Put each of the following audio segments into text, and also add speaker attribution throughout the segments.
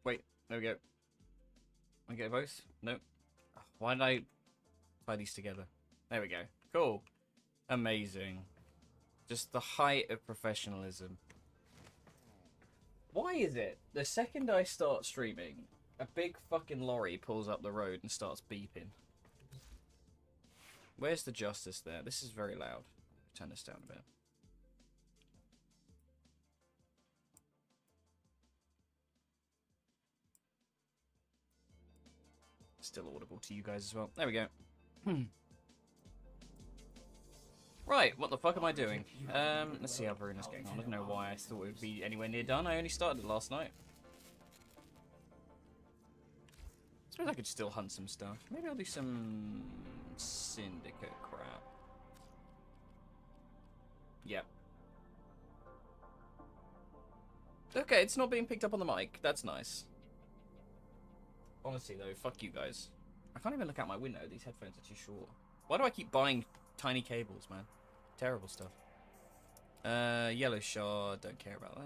Speaker 1: Wait, there we go. I get both? Nope. Why did I tie these together? There we go. Cool. Amazing. Just the height of professionalism. Why is it the second I start streaming, a big fucking lorry pulls up the road and starts beeping? Where's the justice there? This is very loud. Turn this down a bit. Still audible to you guys as well. There we go. Right, what the fuck am I doing? Let's see how Veruna's getting on. I don't know why I thought it would be anywhere near done. I only started it last night. I suppose I could still hunt some stuff. Maybe I'll do some syndicate crap. Yep. Okay, it's not being picked up on the mic. That's nice. Honestly, though, fuck you guys. I can't even look out my window. These headphones are too short. Why do I keep buying tiny cables, man? Terrible stuff. Yellow shard. Don't care about that.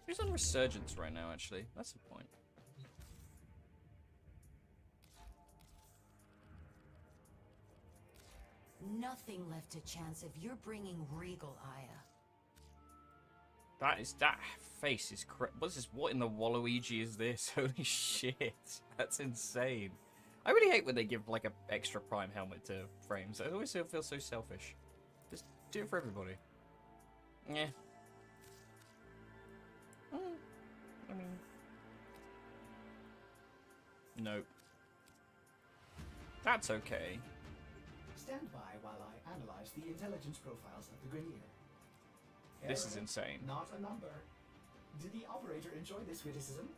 Speaker 1: Who's on Resurgence right now, actually? That's the point.
Speaker 2: Nothing left to chance if you're bringing Regal, Aya.
Speaker 1: That face is what is this? What in the Waluigi is this? Holy shit. That's insane. I really hate when they give like an extra prime helmet to frames. I always feel so selfish. Just do it for everybody. Yeah. I mean... Nope. That's okay.
Speaker 3: Stand by while I analyze the intelligence profiles of the Grenier.
Speaker 1: This is insane.
Speaker 3: Not a number. Did the operator enjoy this witticism?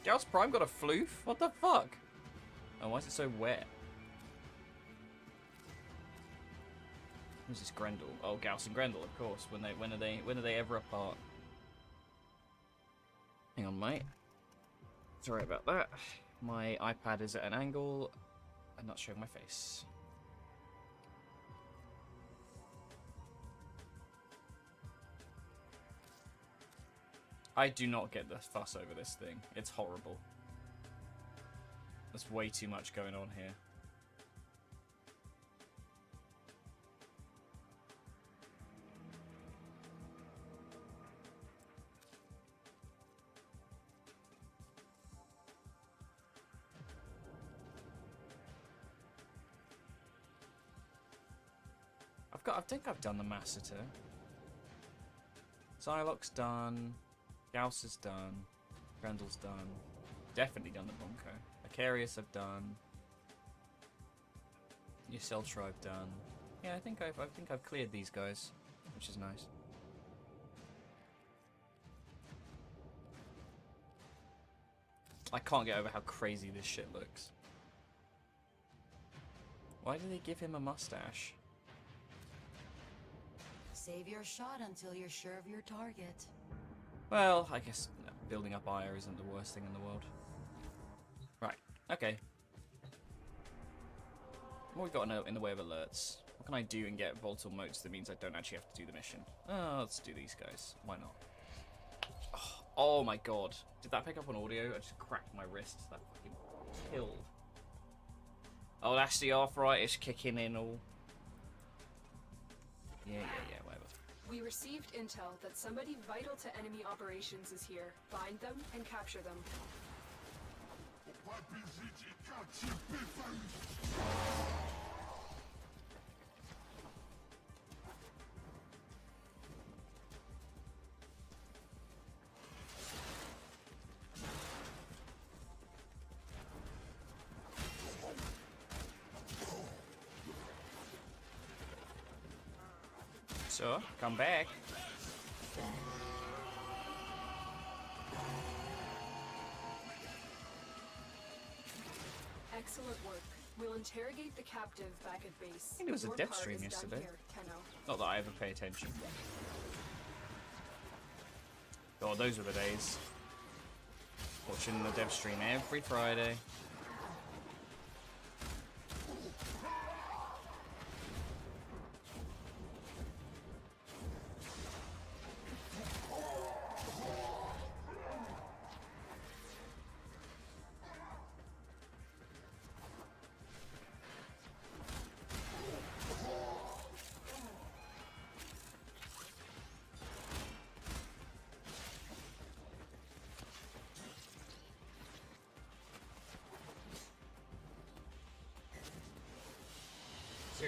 Speaker 1: Gauss Prime got a floof? What the fuck? Oh, why is it so wet? Who's this Grendel? Oh, Gauss and Grendel, of course. When are they ever apart? Hang on, mate. Sorry about that. My iPad is at an angle. I'm not showing my face. I do not get the fuss over this thing. It's horrible. There's way too much going on here. I think I've done the Masseter. Psylocke's done. Gauss is done. Grendel's done. Definitely done the Bonko. Acarius I've done. Yseltra I've done. Yeah, I think I've cleared these guys, which is nice. I can't get over how crazy this shit looks. Why did they give him a mustache?
Speaker 2: Save your shot until you're sure of your target.
Speaker 1: Well, I guess building up ire isn't the worst thing in the world. Right, okay. What we got in the way of alerts? What can I do and get volatile motes that means I don't actually have to do the mission? Oh, let's do these guys. Why not? Oh my god. Did that pick up on audio? I just cracked my wrist. That fucking killed. Oh, that's the arthritis kicking in all. Yeah, whatever.
Speaker 4: We received intel that somebody vital to enemy operations is here. Find them and capture them.
Speaker 1: So, come back.
Speaker 4: Excellent work. We'll interrogate the captive back at base.
Speaker 1: I think it was a
Speaker 4: Your
Speaker 1: dev
Speaker 4: part
Speaker 1: stream
Speaker 4: is down
Speaker 1: yesterday.
Speaker 4: here, Tenno.
Speaker 1: Not that I ever pay attention. God, those were the days. Watching the dev stream every Friday.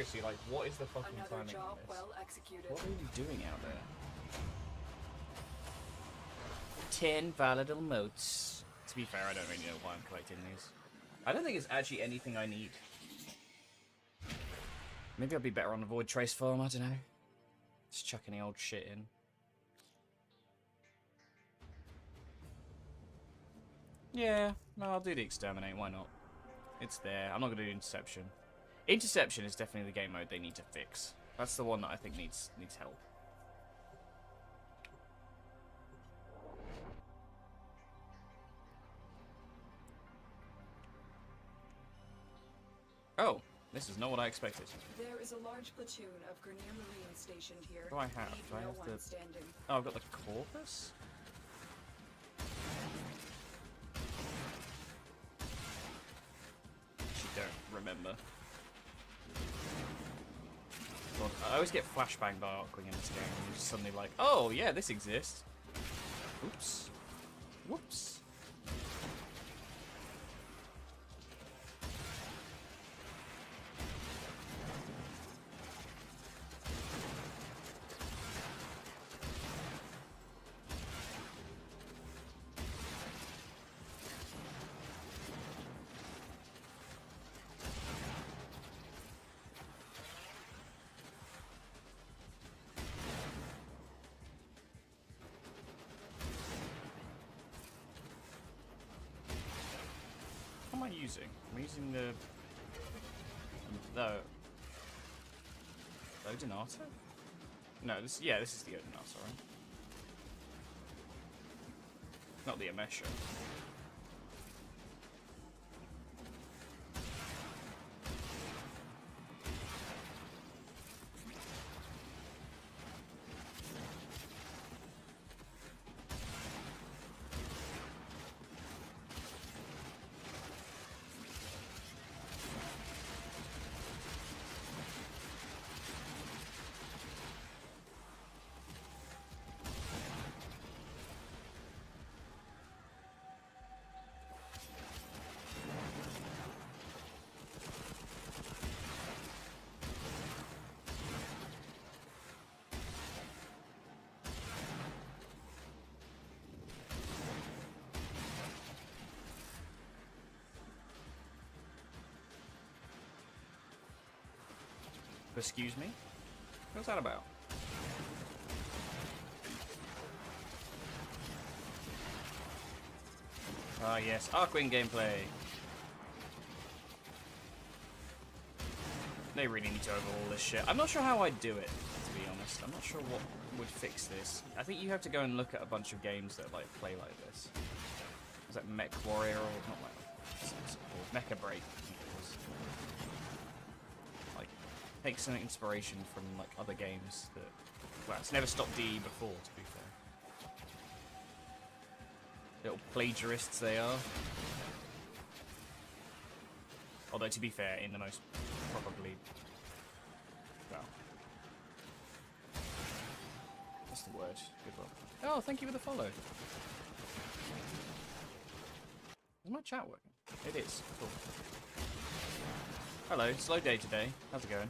Speaker 1: seriously, like, what is the fucking
Speaker 4: Another
Speaker 1: timing
Speaker 4: job
Speaker 1: on this?
Speaker 4: well executed.
Speaker 1: What are you doing out there? 10 volatile motes. To be fair, I don't really know why I'm collecting these. I don't think it's actually anything I need. Maybe I'd be better on the Void Trace farm, I don't know. Just chuck any old shit in. Yeah, no, I'll do the Exterminate, why not? It's there. I'm not going to do Interception. Interception is definitely the game mode they need to fix. That's the one that I think needs help. Oh, this is not what I expected.
Speaker 4: There is a large platoon of Grenier Marines stationed here.
Speaker 1: What do I have?
Speaker 4: Leave
Speaker 1: Do I
Speaker 4: no
Speaker 1: have
Speaker 4: one
Speaker 1: the...
Speaker 4: standing.
Speaker 1: Oh, I've got the Corpus? Actually don't remember. God, I always get flashbang by Arkwing in this game, and you're just suddenly like, oh yeah, this exists. Oops. Whoops. What am I using? I'm using the Odinato? No, this is the Odinato, right? Not the Amesha. Excuse me? What's that about? Ah yes, Arkwing gameplay! They really need to overhaul this shit. I'm not sure how I'd do it, to be honest. I'm not sure what would fix this. I think you have to go and look at a bunch of games that like play like this. Is that Mech Warrior or not like Mecha Break, I think it was. Like, take some inspiration from like other games that, well, it's never stopped DE before, to be fair. Little plagiarists they are. Although to be fair, in the most probably, well, what's the word? Good one. Oh, thank you for the follow. Is my chat working? It is. Cool. Hello, slow day today. How's it going?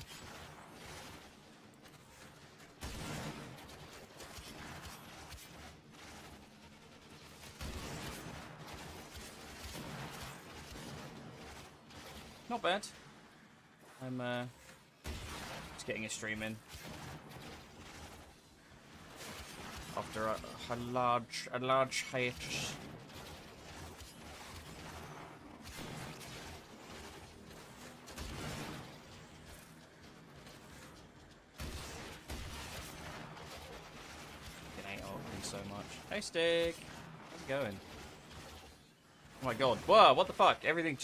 Speaker 1: Not bad. I'm just getting a stream in after a large hiatus. I hate Arkham so much. Hey Stick, how's it going? Oh my god. Whoa, what the fuck? Everybody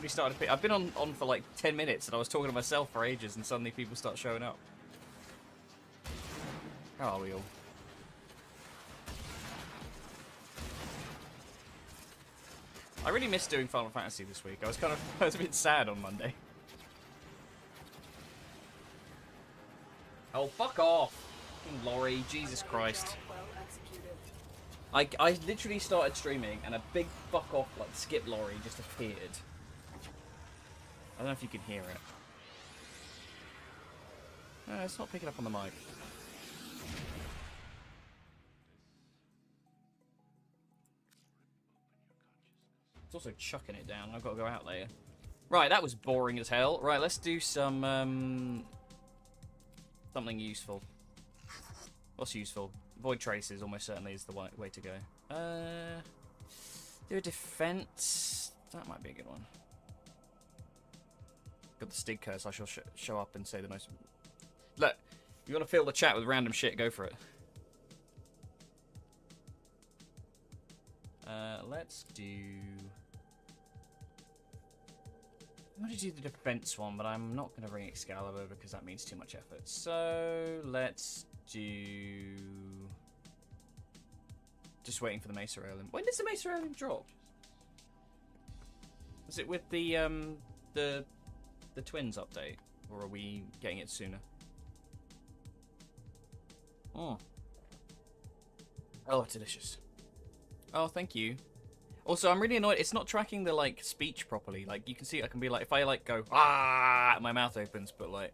Speaker 1: started to pick. I've been on for like 10 minutes and I was talking to myself for ages and suddenly people start showing up. How are we all? I really missed doing Final Fantasy this week. I was a bit sad on Monday. Oh, fuck off! Fucking Laurie, Jesus Christ. I literally started streaming and a big fuck off like skip lorry just appeared. I don't know if you can hear it. It's not picking up on the mic. It's also chucking it down. I've got to go out later. Right, that was boring as hell. Right, let's do some something useful. What's useful? Void traces almost certainly is the way to go. Do a defense. That might be a good one. Got the Stig curse. I shall show up and say the most. Look, you want to fill the chat with random shit? Go for it. Let's do. I'm going to do the defense one, but I'm not going to bring Excalibur because that means too much effort. So let's do. Just waiting for the Mesa Earlim. When does the Mesa Earlim drop? Was it with the Twins update, or are we getting it sooner? Oh, delicious. Oh, thank you. Also, I'm really annoyed. It's not tracking the like speech properly. Like you can see, I can be like, if I like go my mouth opens, but like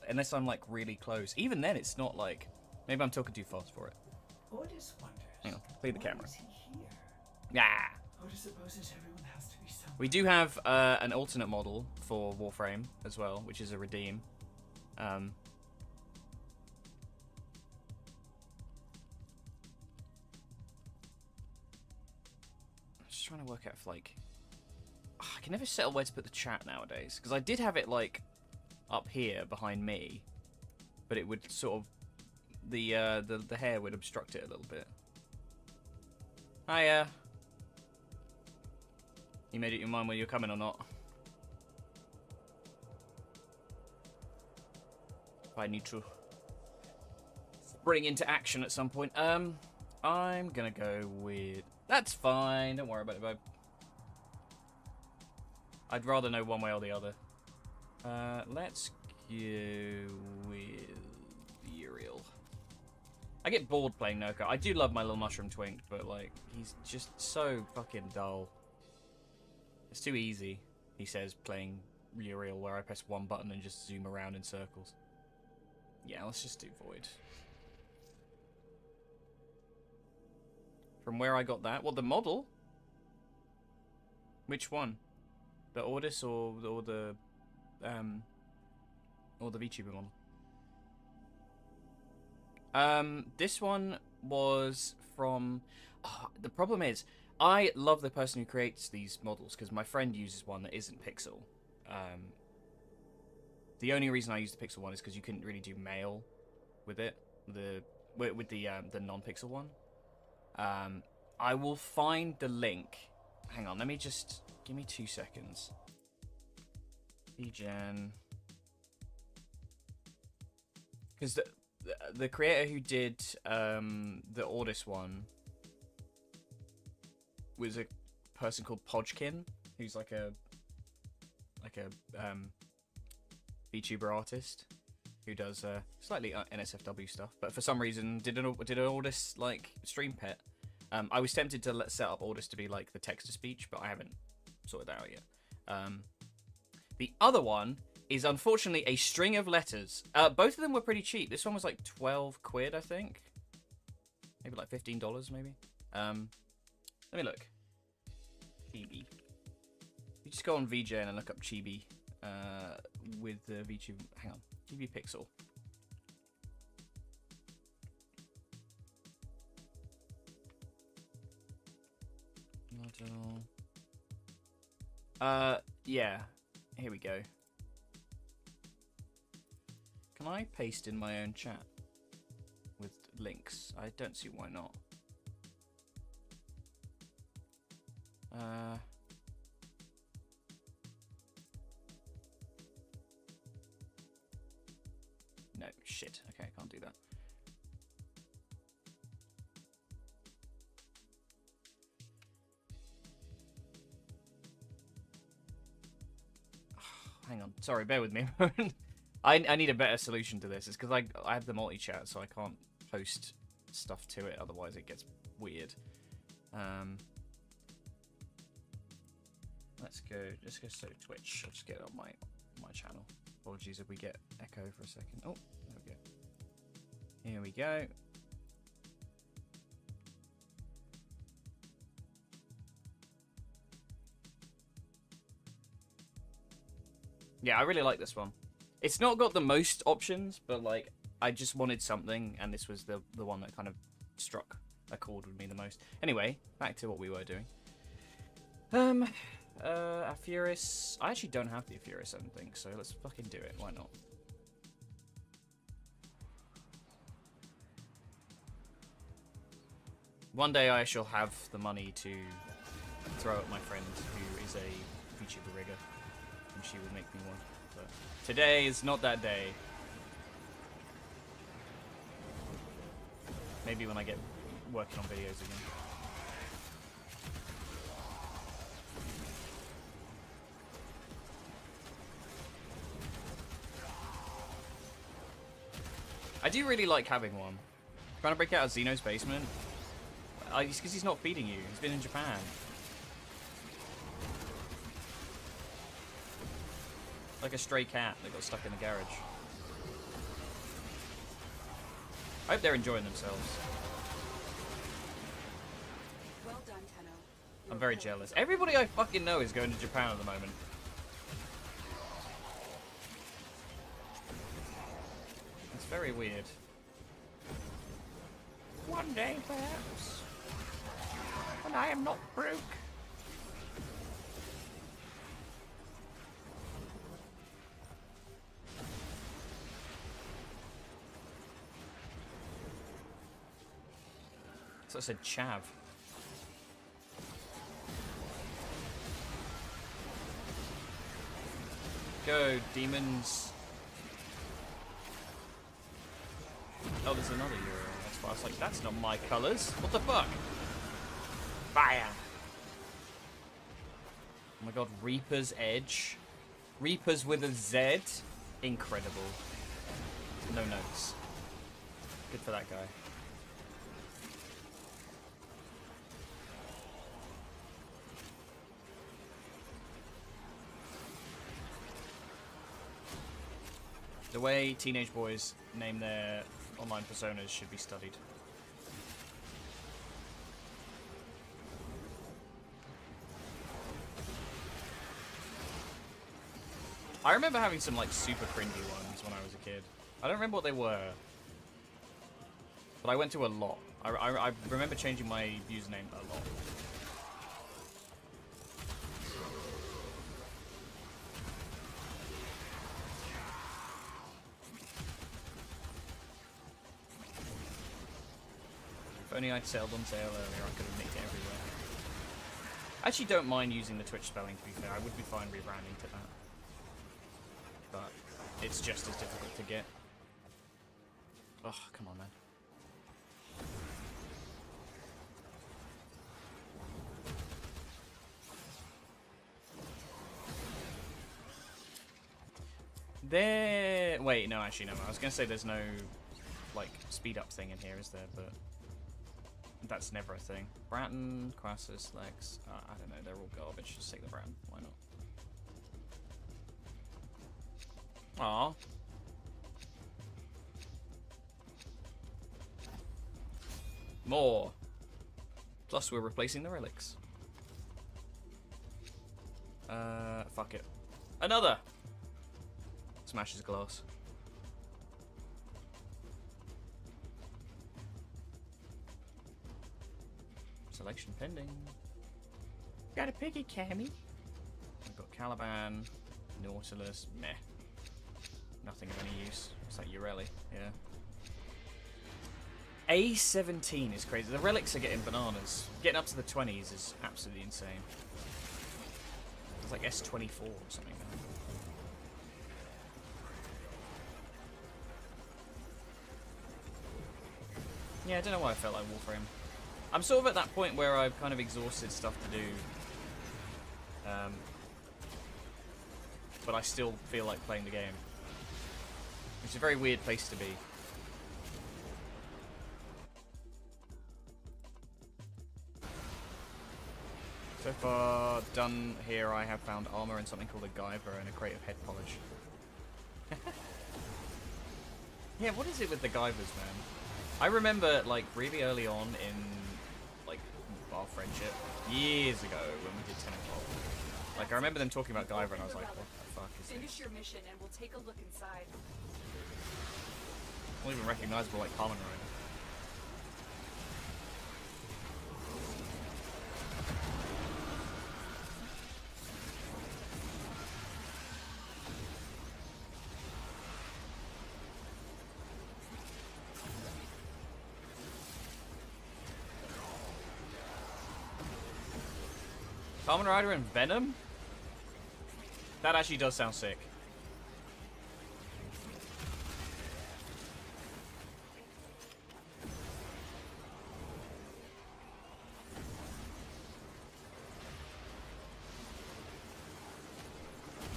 Speaker 1: unless I'm like really close, even then it's not like. Maybe I'm talking too fast for it.
Speaker 3: Otis wonders.
Speaker 1: Hang on, clear the camera.
Speaker 3: Why is he here?
Speaker 1: Yeah.
Speaker 3: Otis supposes everyone has to be somewhere.
Speaker 1: We do have an alternate model for Warframe as well, which is a redeem. Just trying to work out if like I can never settle where to put the chat nowadays, because I did have it like up here behind me, but it would sort of the hair would obstruct it a little bit. Hiya. You made it your mind whether you're coming or not. I need to spring into action at some point. I'm gonna go with. That's fine. Don't worry about it, babe. I'd rather know one way or the other. Let's go with Uriel. I get bored playing Noka. I do love my little mushroom twink, but like he's just so fucking dull. It's too easy, he says, playing Uriel, where I press one button and just zoom around in circles. Yeah, let's just do Void. From where I got that? Well, the model? Which one? The Ordis or the VTuber model? This one was from... Oh, the problem is, I love the person who creates these models, because my friend uses one that isn't Pixel. The only reason I used the Pixel one is because you couldn't really do mail with it, with the non-Pixel one. I will find the link. Hang on, let me just... Give me 2 seconds. Egen. Because the creator who did the Ordis one was a person called Podgkin, who's like a VTuber artist who does slightly NSFW stuff, but for some reason did an Ordis like stream pet. I was tempted to set up Ordis to be like the text to speech, but I haven't sorted that out yet. The other one is unfortunately a string of letters. Both of them were pretty cheap. This one was like 12 quid, I think. Maybe like $15, maybe. Let me look. Chibi. You just go on VJ and look up Chibi with the VTube. Hang on. Chibi Pixel. Model. Yeah. Here we go. Can I paste in my own chat with links? I don't see why not. No, shit. Okay, I can't do that. Hang on. Sorry, bear with me. I need a better solution to this. It's because I have the multi-chat, so I can't post stuff to it. Otherwise, it gets weird. Let's go to Twitch. I'll just get it on my channel. Apologies if we get echo for a second. Oh, Here we go. Yeah, I really like this one. It's not got the most options, but like I just wanted something, and this was the one that kind of struck a chord with me the most. Anyway, back to what we were doing. Afuris. I actually don't have the Afuris, I don't think, so let's fucking do it. Why not? One day I shall have the money to throw at my friend who is a VTuber rigger, and she will make me one. But today is not that day. Maybe when I get working on videos again. I do really like having one. Trying to break out of Xeno's basement. It's because he's not feeding you. He's been in Japan. Like a stray cat that got stuck in the garage. I hope they're enjoying themselves.
Speaker 4: Well done, Tenno.
Speaker 1: I'm very jealous. Everybody I fucking know is going to Japan at the moment. It's very weird. One day, perhaps, when I am not broke. So I said chav. Go, demons. Oh, there's another Euro. That's why I was like, that's not my colours. What the fuck? Fire! Oh my god, Reaper's Edge. Reapers with a Z. Incredible. No notes. Good for that guy. The way teenage boys name their online personas should be studied. I remember having some like super cringy ones when I was a kid. I don't remember what they were, but I went to a lot. I remember changing my username a lot. If only I'd settled on sale earlier, I could have nicked it everywhere. I actually don't mind using the Twitch spelling, to be fair. I would be fine rebranding to that. But it's just as difficult to get. Oh, come on, man. There... Wait, no, actually, no. I was going to say there's no, like, speed-up thing in here, is there? But that's never a thing. Bratton, Quassus, Lex. I don't know. They're all garbage. Just take the Bratton. Why not? Aww. More. Plus, we're replacing the relics. Fuck it. Another! Smashes glass. Selection pending. Got a piggy, Cammy. We've got Caliban, Nautilus, meh. Nothing of any use. What's that, Urelli? Yeah. A17 is crazy. The relics are getting bananas. Getting up to the 20s is absolutely insane. It's like S24 or something now. Yeah, I don't know why I felt like Warframe. I'm sort of at that point where I've kind of exhausted stuff to do. But I still feel like playing the game. Which is a very weird place to be. So far done here, I have found armor and something called a Guyver and a crate of head polish. Yeah, what is it with the Guyvers, man? I remember, like, really early on in, like, our friendship, years ago, when we did 10 o'clock. Like, I remember them talking about Guyver, and I was like, what the fuck is
Speaker 4: Finish
Speaker 1: this?
Speaker 4: your mission and we'll take a look inside.
Speaker 1: Not even recognizable like Kamen Rider. Kamen Rider and Venom? That actually does sound sick.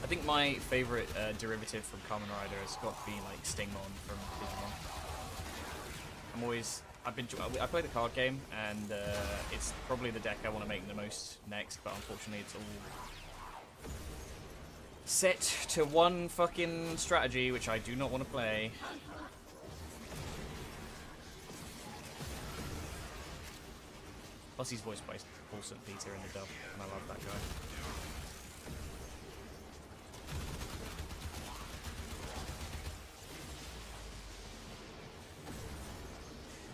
Speaker 1: I think my favorite derivative from Kamen Rider has got to be like Stingmon from Digimon. I play the card game, and it's probably the deck I want to make the most next, but unfortunately it's all set to one fucking strategy, which I do not want to play. Plus he's voiced by Paul St. Peter in the dub, and I love that guy.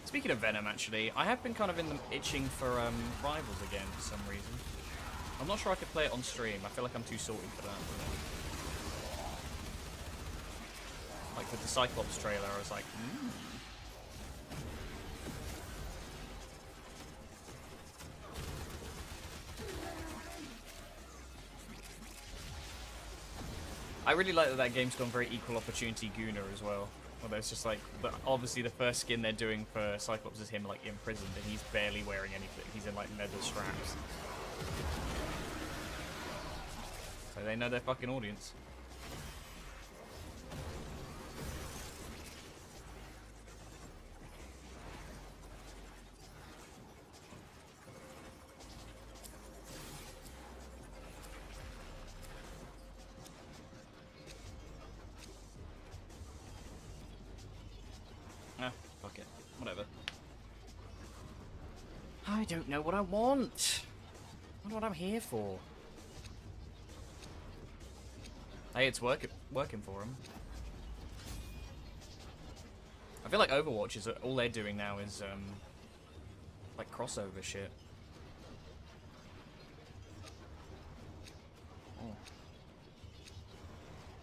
Speaker 1: Speaking of Venom, actually, I have been kind of itching for Rivals again for some reason. I'm not sure I could play it on stream. I feel like I'm too salty for that. Like with the Cyclops trailer, I was like, I really like that that game's gone very equal opportunity Gooner as well. Although it's just like, obviously the first skin they're doing for Cyclops is him like imprisoned, and he's barely wearing anything. He's in like leather straps. So they know their fucking audience. Fuck it. Whatever. I don't know what I want. I don't know what I'm here for. Hey, it's working for him. I feel like Overwatch is all they're doing now is like crossover shit. Oh.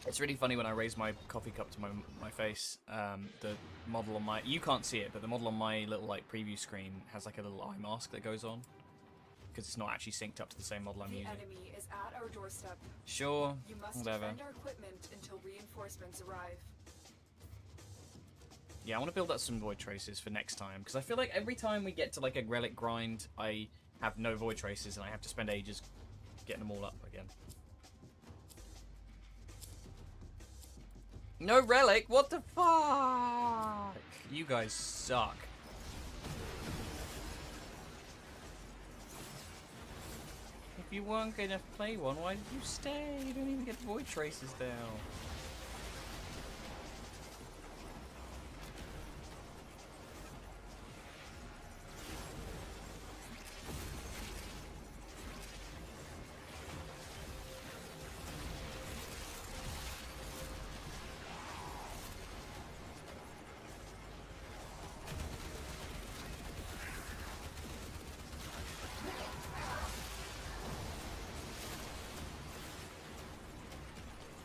Speaker 1: It's really funny when I raise my coffee cup to my face. The model on my, you can't see it, but the model on my little like preview screen has like a little eye mask that goes on because it's not actually synced up to the same model I'm
Speaker 4: The
Speaker 1: using.
Speaker 4: enemy is at our doorstep.
Speaker 1: Sure,
Speaker 4: You must
Speaker 1: whatever.
Speaker 4: defend our equipment until reinforcements arrive.
Speaker 1: Yeah, I want to build up some void traces for next time because I feel like every time we get to like a relic grind, I have no void traces and I have to spend ages getting them all up again. No relic? What the fuck? You guys suck. If you weren't gonna play one, why did you stay? You don't even get void traces down.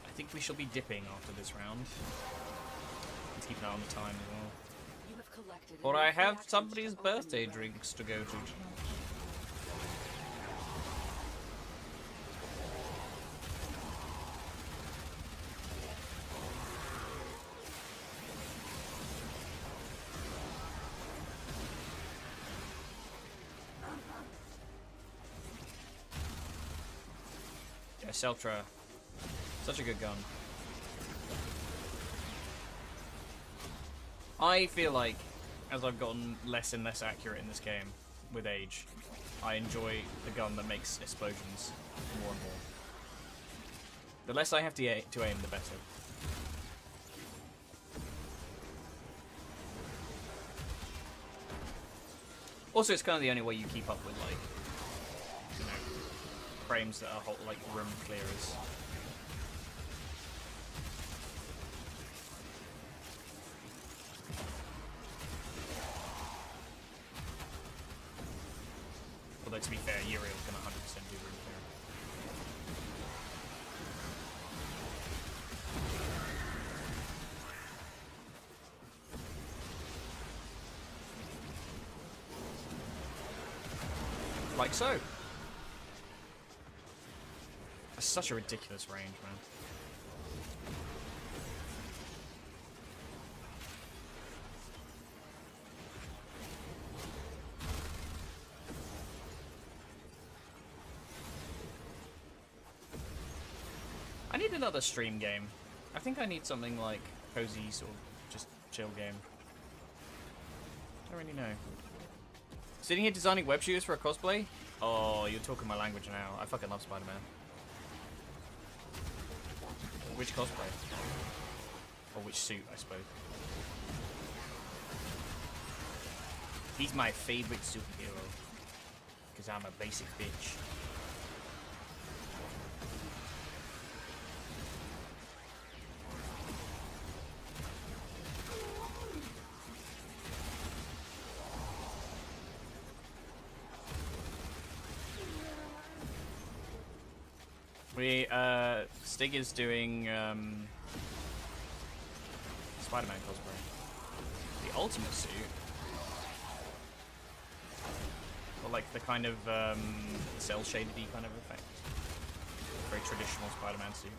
Speaker 1: I think we shall be dipping after this round. Let's keep an eye on the time as well.
Speaker 4: You have collected
Speaker 1: Or I
Speaker 4: enough
Speaker 1: have
Speaker 4: reactions
Speaker 1: somebody's
Speaker 4: to open
Speaker 1: birthday
Speaker 4: the way.
Speaker 1: drinks to go to. Yeah, Seltra. Such a good gun. I feel like, as I've gotten less and less accurate in this game with age, I enjoy the gun that makes explosions more and more. The less I have to aim, the better. Also, it's kind of the only way you keep up with, like, you know, frames that are whole, like room clearers. Although, to be fair, Uriel's going to 100% do room clear. Like so. That's such a ridiculous range, man. I need another stream game. I think I need something like cozy, sort of just chill game. I don't really know. Sitting here designing web shooters for a cosplay? Oh, you're talking my language now. I fucking love Spider-Man. Which cosplay? Or which suit, I suppose. He's my favorite superhero. Because I'm a basic bitch. Stig is doing, Spider-Man cosplay. The ultimate suit. Or like the kind of, cel-shaded-y kind of effect. Very traditional Spider-Man suit.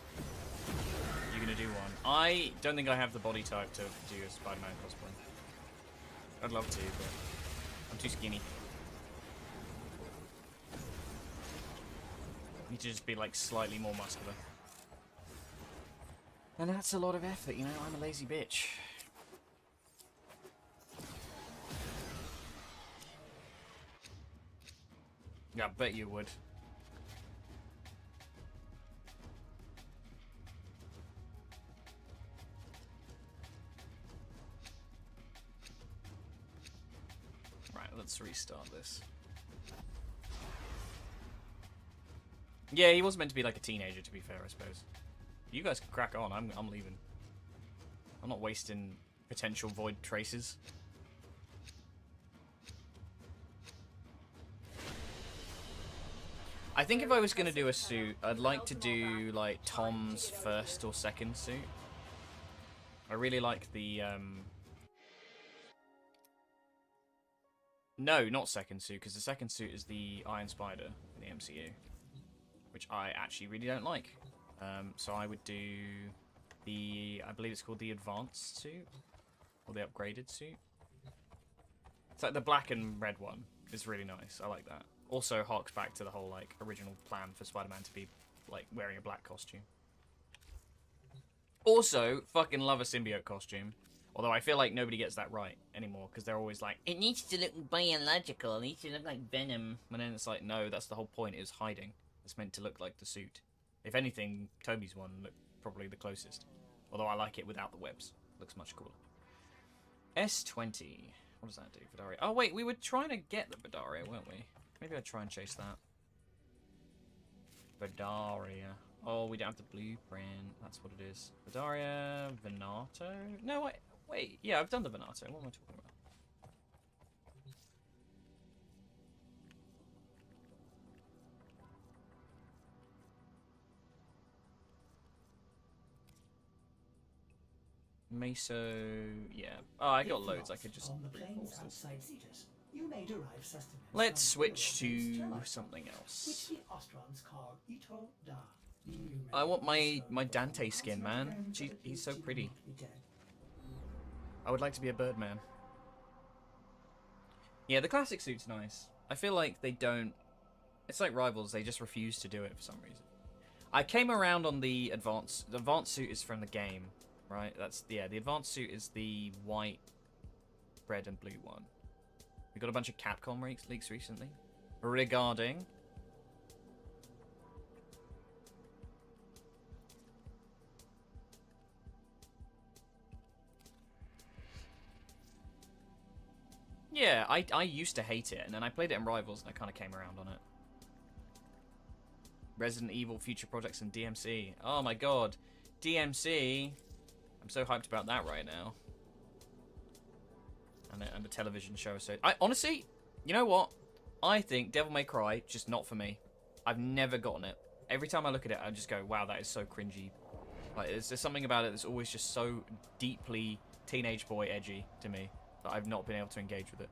Speaker 1: You're gonna do one. I don't think I have the body type to do a Spider-Man cosplay. I'd love to, but I'm too skinny. Need to just be like slightly more muscular. And that's a lot of effort, you know, I'm a lazy bitch. Yeah, I bet you would. Right, let's restart this. Yeah, he was meant to be like a teenager, to be fair, I suppose. You guys can crack on. I'm leaving. I'm not wasting potential void traces. I think if I was going to do a suit, I'd like to do like Tom's first or second suit. I really like the no, not second suit, because the second suit is the Iron Spider in the MCU, which I actually really don't like. So I would do the, I believe it's called the advanced suit, or the upgraded suit. It's like the black and red one. It's really nice. I like that. Also harks back to the whole like original plan for Spider-Man to be like wearing a black costume. Also, fucking love a symbiote costume. Although I feel like nobody gets that right anymore, because they're always like, it needs to look biological, it needs to look like Venom. And then it's like, no, that's the whole point, is hiding. It's meant to look like the suit. If anything, Toby's one looked probably the closest. Although I like it without the webs. Looks much cooler. S20. What does that do? Vidaria. Oh, wait, we were trying to get the Vidaria, weren't we? Maybe I'd try and chase that. Vidaria. Oh, we don't have the blueprint. That's what it is. Vidaria, Venato? No, wait. Yeah, I've done the Venato. What am I talking about? Meso, yeah. Oh, I got loads. I could just reinforce this.
Speaker 3: You may derive sustenance.
Speaker 1: Let's switch to something else.
Speaker 3: Which the Ostrons call Ito Da.
Speaker 1: I want my Dante skin, man. He's so pretty. I would like to be a Birdman. Yeah, the classic suit's nice. I feel like they don't... It's like Rivals, they just refuse to do it for some reason. I came around on the advanced... The advanced suit is from the game, right? That's... Yeah, the advanced suit is the white, red, and blue one. We got a bunch of Capcom leaks recently. Regarding... Yeah, I used to hate it, and then I played it in Rivals, and I kind of came around on it. Resident Evil future projects and DMC. Oh my god. DMC. I'm so hyped about that right now. And the television show. So I honestly, you know what? I think Devil May Cry, just not for me. I've never gotten it. Every time I look at it, I just go, wow, that is so cringy. Like, there's something about it that's always just so deeply teenage boy edgy to me that I've not been able to engage with it.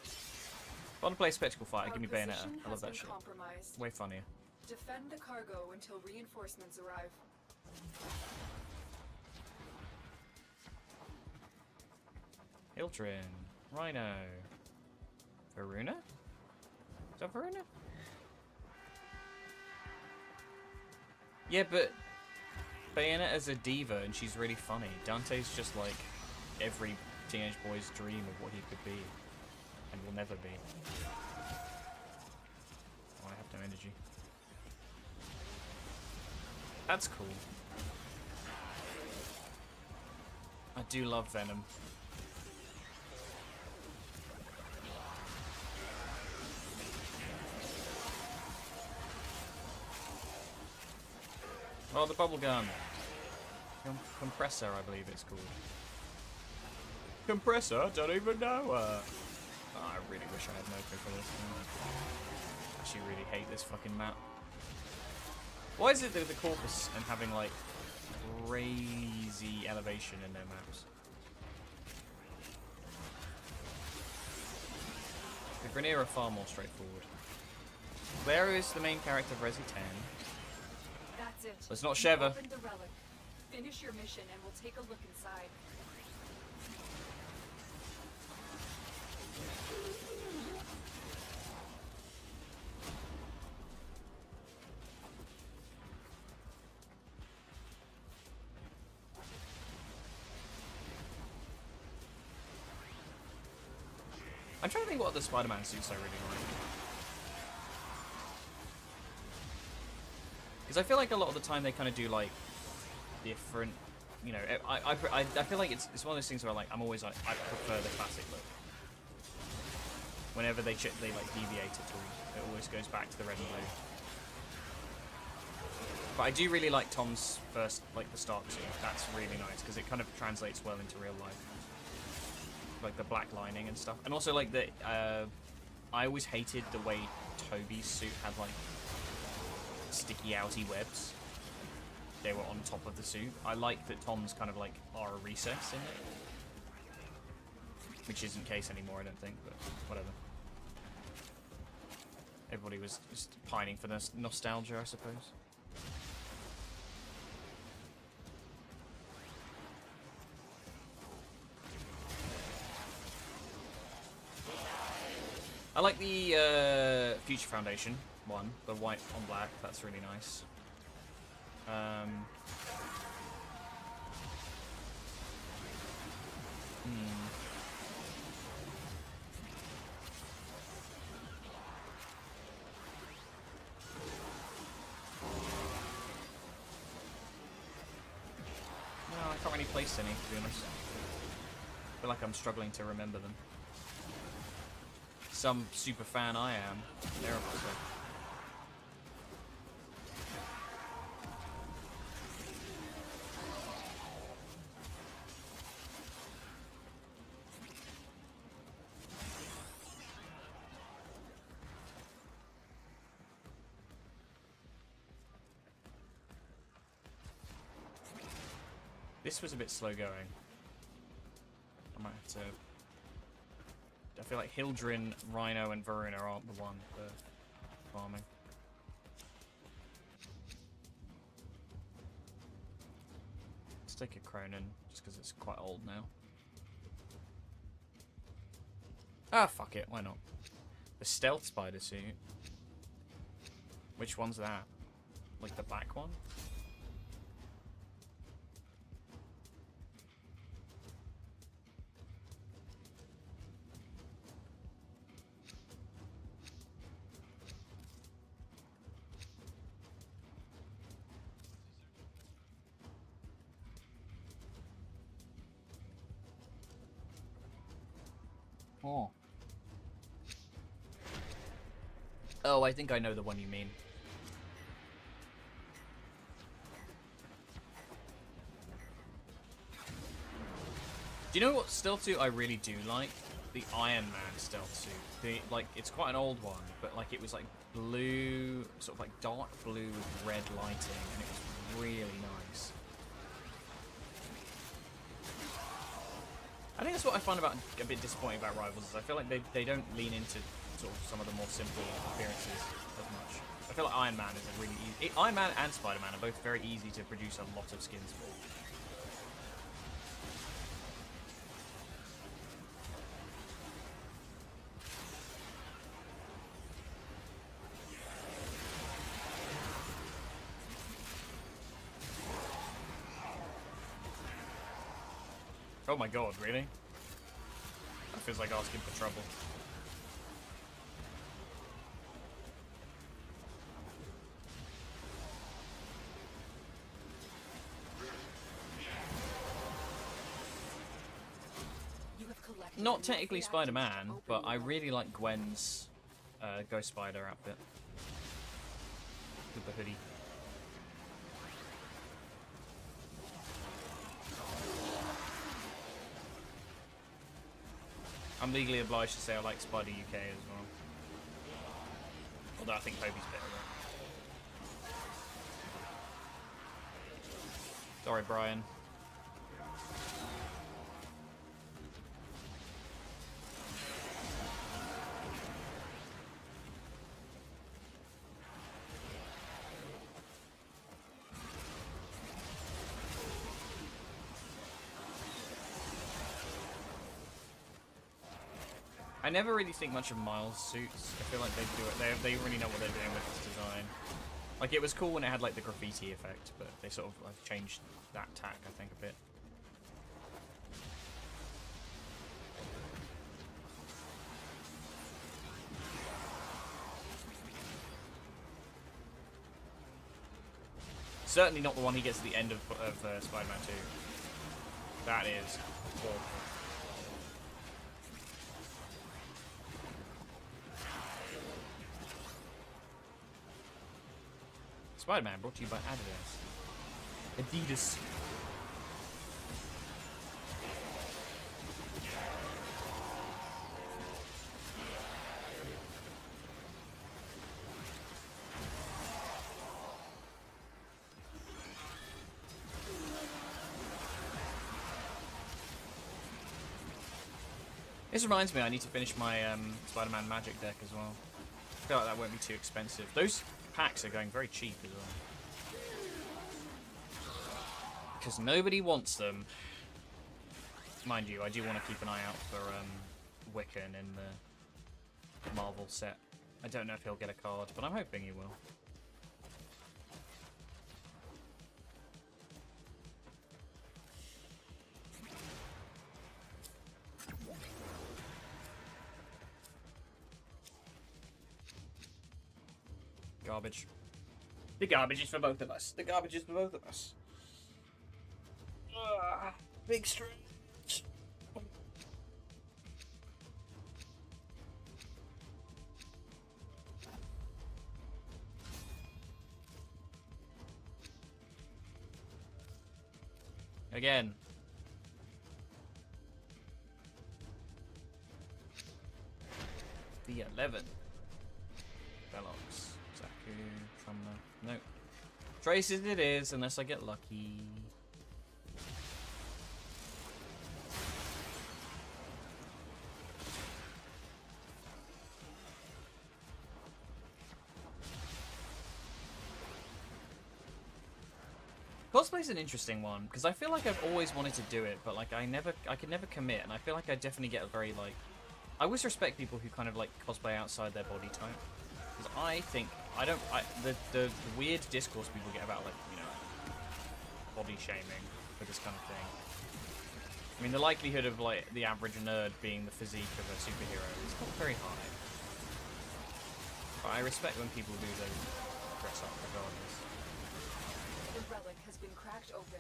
Speaker 1: If I want to play a spectacle fighter, give me Bayonetta. I love that shit.
Speaker 4: Compromised.
Speaker 1: Way funnier.
Speaker 4: Defend the cargo until reinforcements arrive.
Speaker 1: Hiltrin, Rhino, Varuna? Is that Varuna? Yeah, but Bayonetta's a diva and she's really funny. Dante's just like every teenage boy's dream of what he could be and will never be. Oh, I have no energy. That's cool. I do love Venom. Oh, the bubble gun. Compressor, I believe it's called. Compressor? Don't even know. Oh, I really wish I had Noco for this. I actually really hate this fucking map. Why is it that the Corpus and having like crazy elevation in their maps? The Grenier are far more straightforward. Where is the main character of Resi 10?
Speaker 4: That's it.
Speaker 1: It's not
Speaker 4: You
Speaker 1: Sheva.
Speaker 4: opened the relic. Finish your mission and we'll take a look inside.
Speaker 1: I'm trying to think what the Spider-Man suits I really like. Because I feel like a lot of the time they kind of do like different, you know. I feel like it's one of those things where like I'm always like I prefer the classic look. Whenever they like deviate at all, it always goes back to the red and blue. But I do really like Tom's first, like the Stark suit. That's really nice because it kind of translates well into real life. Like the black lining and stuff, and also like the I always hated the way Toby's suit had like sticky outy webs. They were on top of the suit. I like that Tom's kind of like are a recess in it, which isn't the case anymore, I don't think, but whatever. Everybody was just pining for this nostalgia, I suppose. I like the Future Foundation one, the white on black. That's really nice. No, I can't really place any, to be honest. I feel like I'm struggling to remember them. Some super fan I am. Terrible stuff. This was a bit slow going. I might have to... I feel like Hildrin, Rhino, and Varuna aren't the one for farming. Let's take a Cronin, just because it's quite old now. Ah, fuck it, why not? The Stealth Spider suit. Which one's that? Like the black one? Oh. Oh, I think I know the one you mean. Do you know what stealth suit I really do like? The Iron Man stealth suit. Like, it's quite an old one, but like it was like blue, sort of like dark blue with red lighting, and it was really nice. I think that's what I find about a bit disappointing about Rivals is I feel like they don't lean into sort of some of the more simple appearances as much. I feel like Iron Man is a really easy... Iron Man and Spider-Man are both very easy to produce a lot of skins for. Oh my god, really? That feels like asking for trouble.
Speaker 4: You have collected
Speaker 1: Not
Speaker 4: enough
Speaker 1: technically
Speaker 4: reactors
Speaker 1: Spider-Man,
Speaker 4: to open
Speaker 1: but
Speaker 4: the
Speaker 1: I
Speaker 4: vault.
Speaker 1: really like Gwen's Ghost Spider outfit. With the hoodie. I'm legally obliged to say I like Spider UK as well. Although I think Toby's better though. Sorry, Brian. I never really think much of Miles' suits. I feel like they do it. They really know what they're doing with this design. Like, it was cool when it had like the graffiti effect, but they sort of like changed that tack, I think, a bit. Certainly not the one he gets at the end of Spider-Man 2. That is awful. Spider-Man brought to you by Adidas. Adidas. This reminds me, I need to finish my Spider-Man Magic deck as well. I feel like that won't be too expensive. Those packs are going very cheap as well. Because nobody wants them. Mind you, I do want to keep an eye out for Wiccan in the Marvel set. I don't know if he'll get a card, but I'm hoping he will. Garbage. The garbage is for both of us. The garbage is for both of us. Big stretch. Again. The 11. Velox. Zaku. Trumna. Nope. Traces it is, unless I get lucky. Cosplay's an interesting one because I feel like I've always wanted to do it, but like I could never commit, and I feel like I definitely get a very like. I always respect people who kind of like cosplay outside their body type, because I think the weird discourse people get about like body shaming for this kind of thing. I mean, the likelihood of like the average nerd being the physique of a superhero is not very high, but I respect when people do those dress up regardless.
Speaker 4: The relic has been cracked open.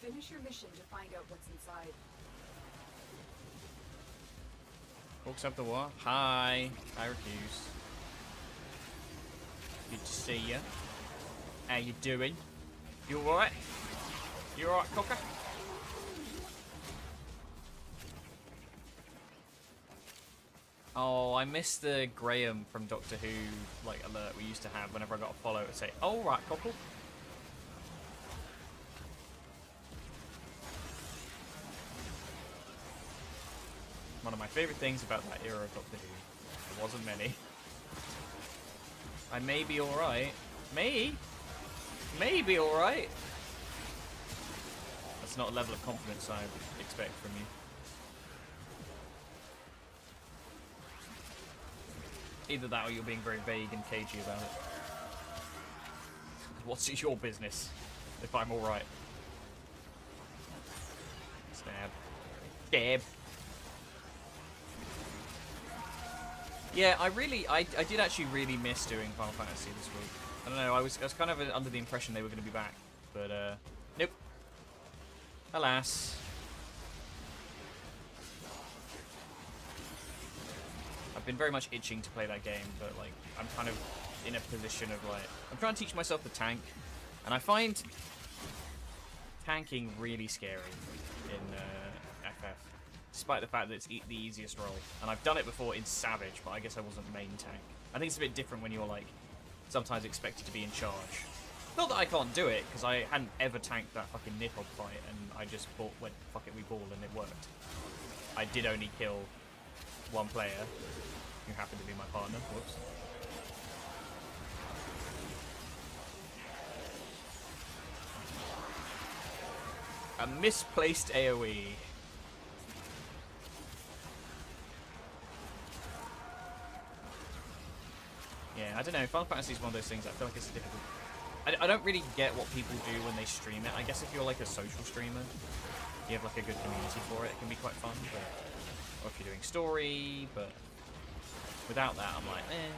Speaker 4: Finish your mission to find out what's inside.
Speaker 1: Walks up the what? Hi. I refuse. Good to see you. How you doing? You alright? You alright, Cocker? Oh, I missed the Graham from Doctor Who like alert we used to have whenever I got a follow. It would say, "Oh right, Cockle." One of my favourite things about that era of Doctor Who. There wasn't many. I may be alright. Maybe alright. That's not a level of confidence I would expect from you. Either that or you're being very vague and cagey about it. What's your business if I'm alright? Stab. Stab. Yeah, I did actually really miss doing Final Fantasy this week. I don't know, I was kind of under the impression they were going to be back, but nope. Alas. I've been very much itching to play that game, but like I'm kind of in a position of like I'm trying to teach myself the tank, and I find tanking really scary in FF. Despite the fact that it's the easiest role. And I've done it before in Savage, but I guess I wasn't main tank. I think it's a bit different when you're, like, sometimes expected to be in charge. Not that I can't do it, because I hadn't ever tanked that fucking Nidhogg fight, and I just went, fuck it, we ball, and it worked. I did only kill one player, who happened to be my partner. Whoops. A misplaced AoE. Yeah, I don't know. Final Fantasy is one of those things I feel like it's difficult. I don't really get what people do when they stream it. I guess if you're like a social streamer, you have like a good community for it. It can be quite fun. But, or if you're doing story, but without that, I'm like, eh.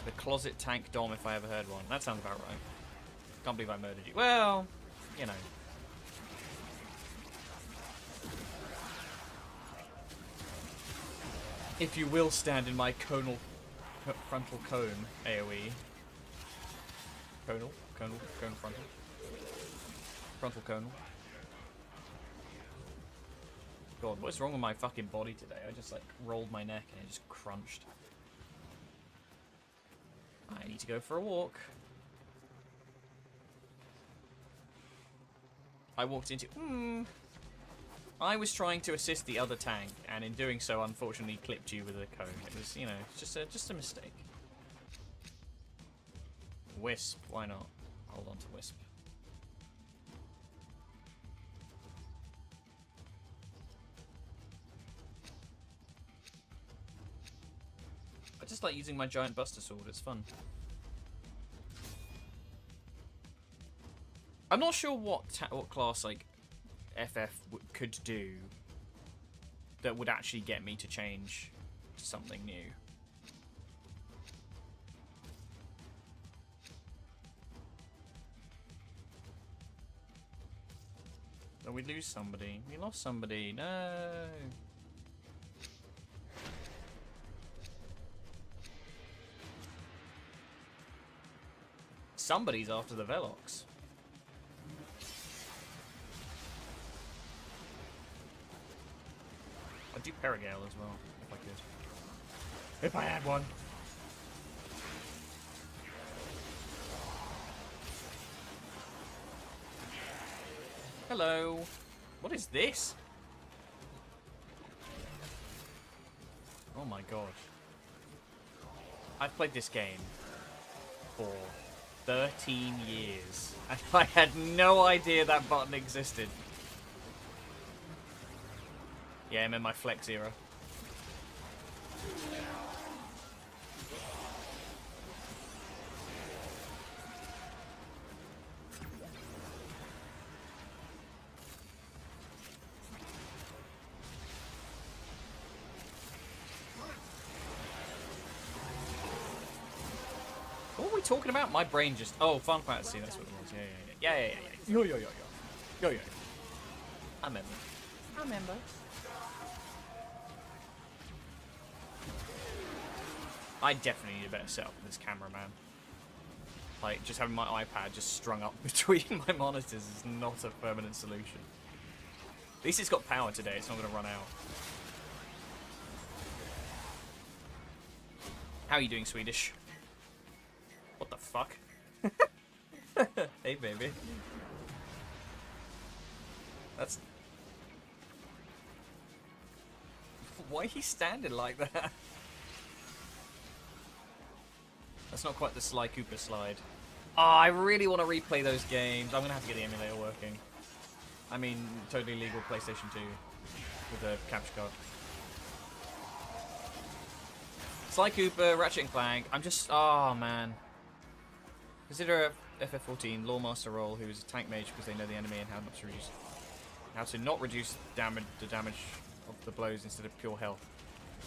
Speaker 1: The closet tank dom, if I ever heard one. That sounds about right. Can't believe I murdered you. Well, you know. If you will stand in my frontal cone AoE. Conal frontal. Frontal conal. God, what's wrong with my fucking body today? I just like rolled my neck and it just crunched. I need to go for a walk. I walked into... I was trying to assist the other tank, and in doing so, unfortunately, clipped you with a cone. It was, you know, just a mistake. Wisp, why not? Hold on to Wisp. I just like using my giant buster sword. It's fun. I'm not sure what class like FF could do that would actually get me to change to something new. Oh, we lose somebody. We lost somebody. No. Somebody's after the Velox. I'd do Perigale as well, if I could. If I had one. Hello. What is this? Oh my god. I've played this game for 13 years. And I had no idea that button existed. Yeah, I'm in my flex era. What were we talking about? My brain just... Oh, Final Fantasy, that's what it was. Yeah. Yo. I remember. I definitely need a better setup for this camera, man. Like, just having my iPad just strung up between my monitors is not a permanent solution. At least it's got power today, it's not going to run out. How are you doing, Swedish? What the fuck? Hey, baby. That's... Why are you standing like that? That's not quite the Sly Cooper slide. Oh, I really want to replay those games. I'm going to have to get the emulator working. I mean, totally legal PlayStation 2 with a capture card. Sly Cooper, Ratchet and Clank. I'm just... Oh, man. Consider a FF14 Lawmaster role who is a tank mage because they know the enemy and how to not reduce the damage of the blows instead of pure health.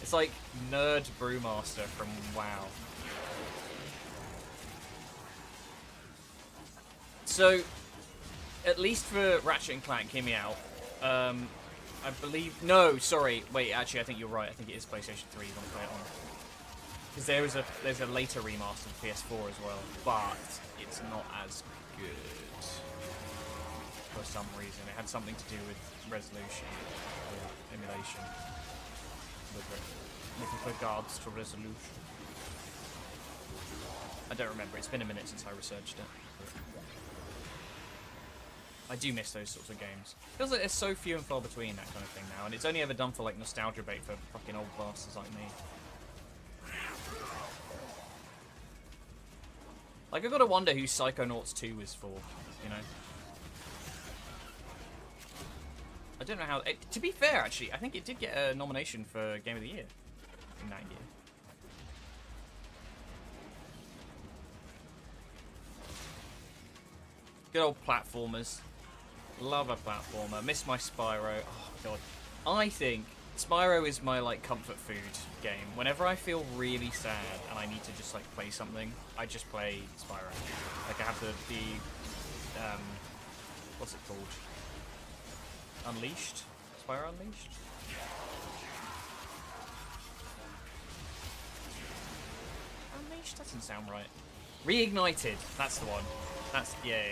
Speaker 1: It's like Nerd Brewmaster from WoW. So, at least for Ratchet and Clank, hear me out. I believe... No, sorry. Wait, actually, I think you're right. I think it is PlayStation 3 you want to play it on. Because there's a later remaster for PS4 as well, but it's not as good for some reason. It had something to do with resolution or emulation. With regards to resolution. I don't remember. It's been a minute since I researched it. I do miss those sorts of games. Feels like there's so few and far between that kind of thing now, and it's only ever done for like nostalgia bait for fucking old bastards like me. Like, I've got to wonder who Psychonauts 2 is for, you know? I don't know how... to be fair, actually, I think it did get a nomination for Game of the Year in that year. Good old platformers. Love a platformer. Miss my Spyro. Oh, God. I think Spyro is my, like, comfort food game. Whenever I feel really sad and I need to just, like, play something, I just play Spyro. Like, I have the what's it called? Unleashed? Spyro Unleashed? Unleashed? That doesn't sound right. Reignited. That's the one. That's... Yeah.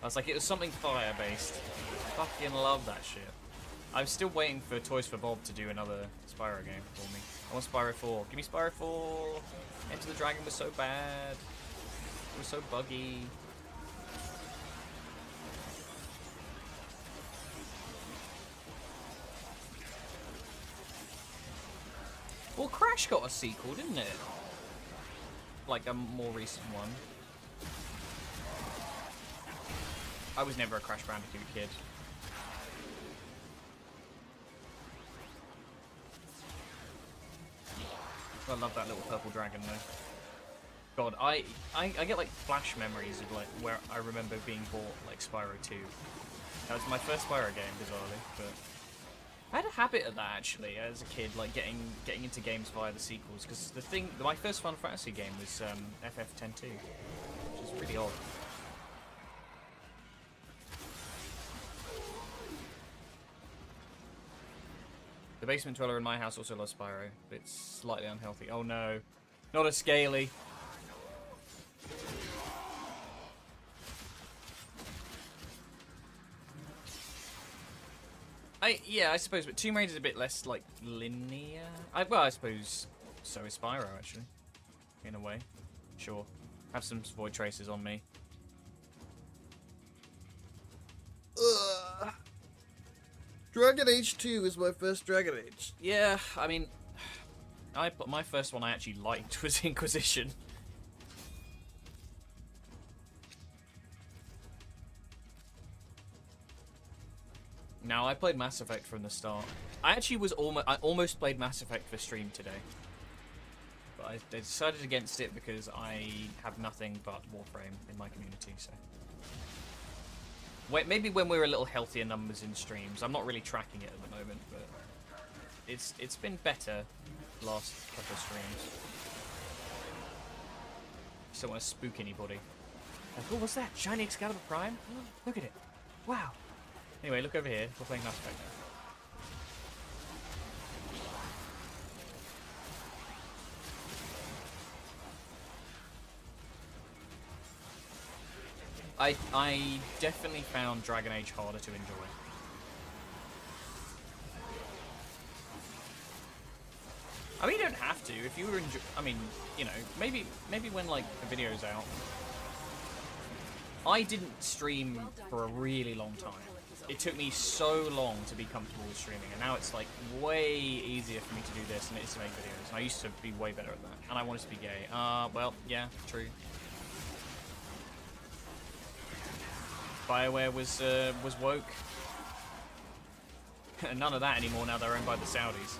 Speaker 1: I was like, it was something fire-based. Fucking love that shit. I'm still waiting for Toys for Bob to do another Spyro game for me. I want Spyro 4. Give me Spyro 4! Enter the Dragon was so bad. It was so buggy. Well, Crash got a sequel, didn't it? Like a more recent one. I was never a Crash Bandicoot kid. I love that little purple dragon though. God, I get like flash memories of like where I remember being bought like Spyro 2. That was my first Spyro game, bizarrely, but I had a habit of that actually as a kid, like getting into games via the sequels. Because my first Final Fantasy game was FF10-2, which is really odd. The basement dweller in my house also loves Spyro, but it's slightly unhealthy. Oh no, not a scaly. Yeah, I suppose, but Tomb Raider's a bit less like linear. Well, I suppose so is Spyro actually, in a way. Sure, have some void traces on me. Ugh. Dragon Age 2 is my first Dragon Age. Yeah, I mean, my first one I actually liked was Inquisition. Now, I played Mass Effect from the start. I almost played Mass Effect for stream today. But I decided against it because I have nothing but Warframe in my community, so... Maybe when we're a little healthier numbers in streams. I'm not really tracking it at the moment, but it's been better the last couple of streams. Just don't want to spook anybody. Like, oh, what's that? Shiny Excalibur Prime? Look at it. Wow. Anyway, look over here. We're playing Mass Effect now. I definitely found Dragon Age harder to enjoy. I mean, you don't have to. If you were I mean, you know, maybe when like the video's out. I didn't stream for a really long time. It took me so long to be comfortable with streaming, and now it's like way easier for me to do this than it is to make videos. And I used to be way better at that, and I wanted to be gay. Well, yeah, true. BioWare was woke. None of that anymore now they're owned by the Saudis.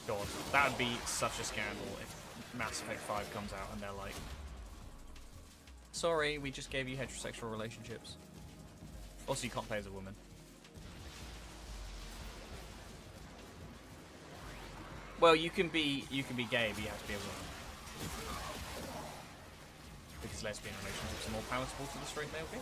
Speaker 1: God, that would be such a scandal if Mass Effect 5 comes out and they're like, sorry, we just gave you heterosexual relationships. Also, you can't play as a woman. Well, you can be gay, but you have to be a woman. Because lesbian relationships are more palatable to the straight male gaze.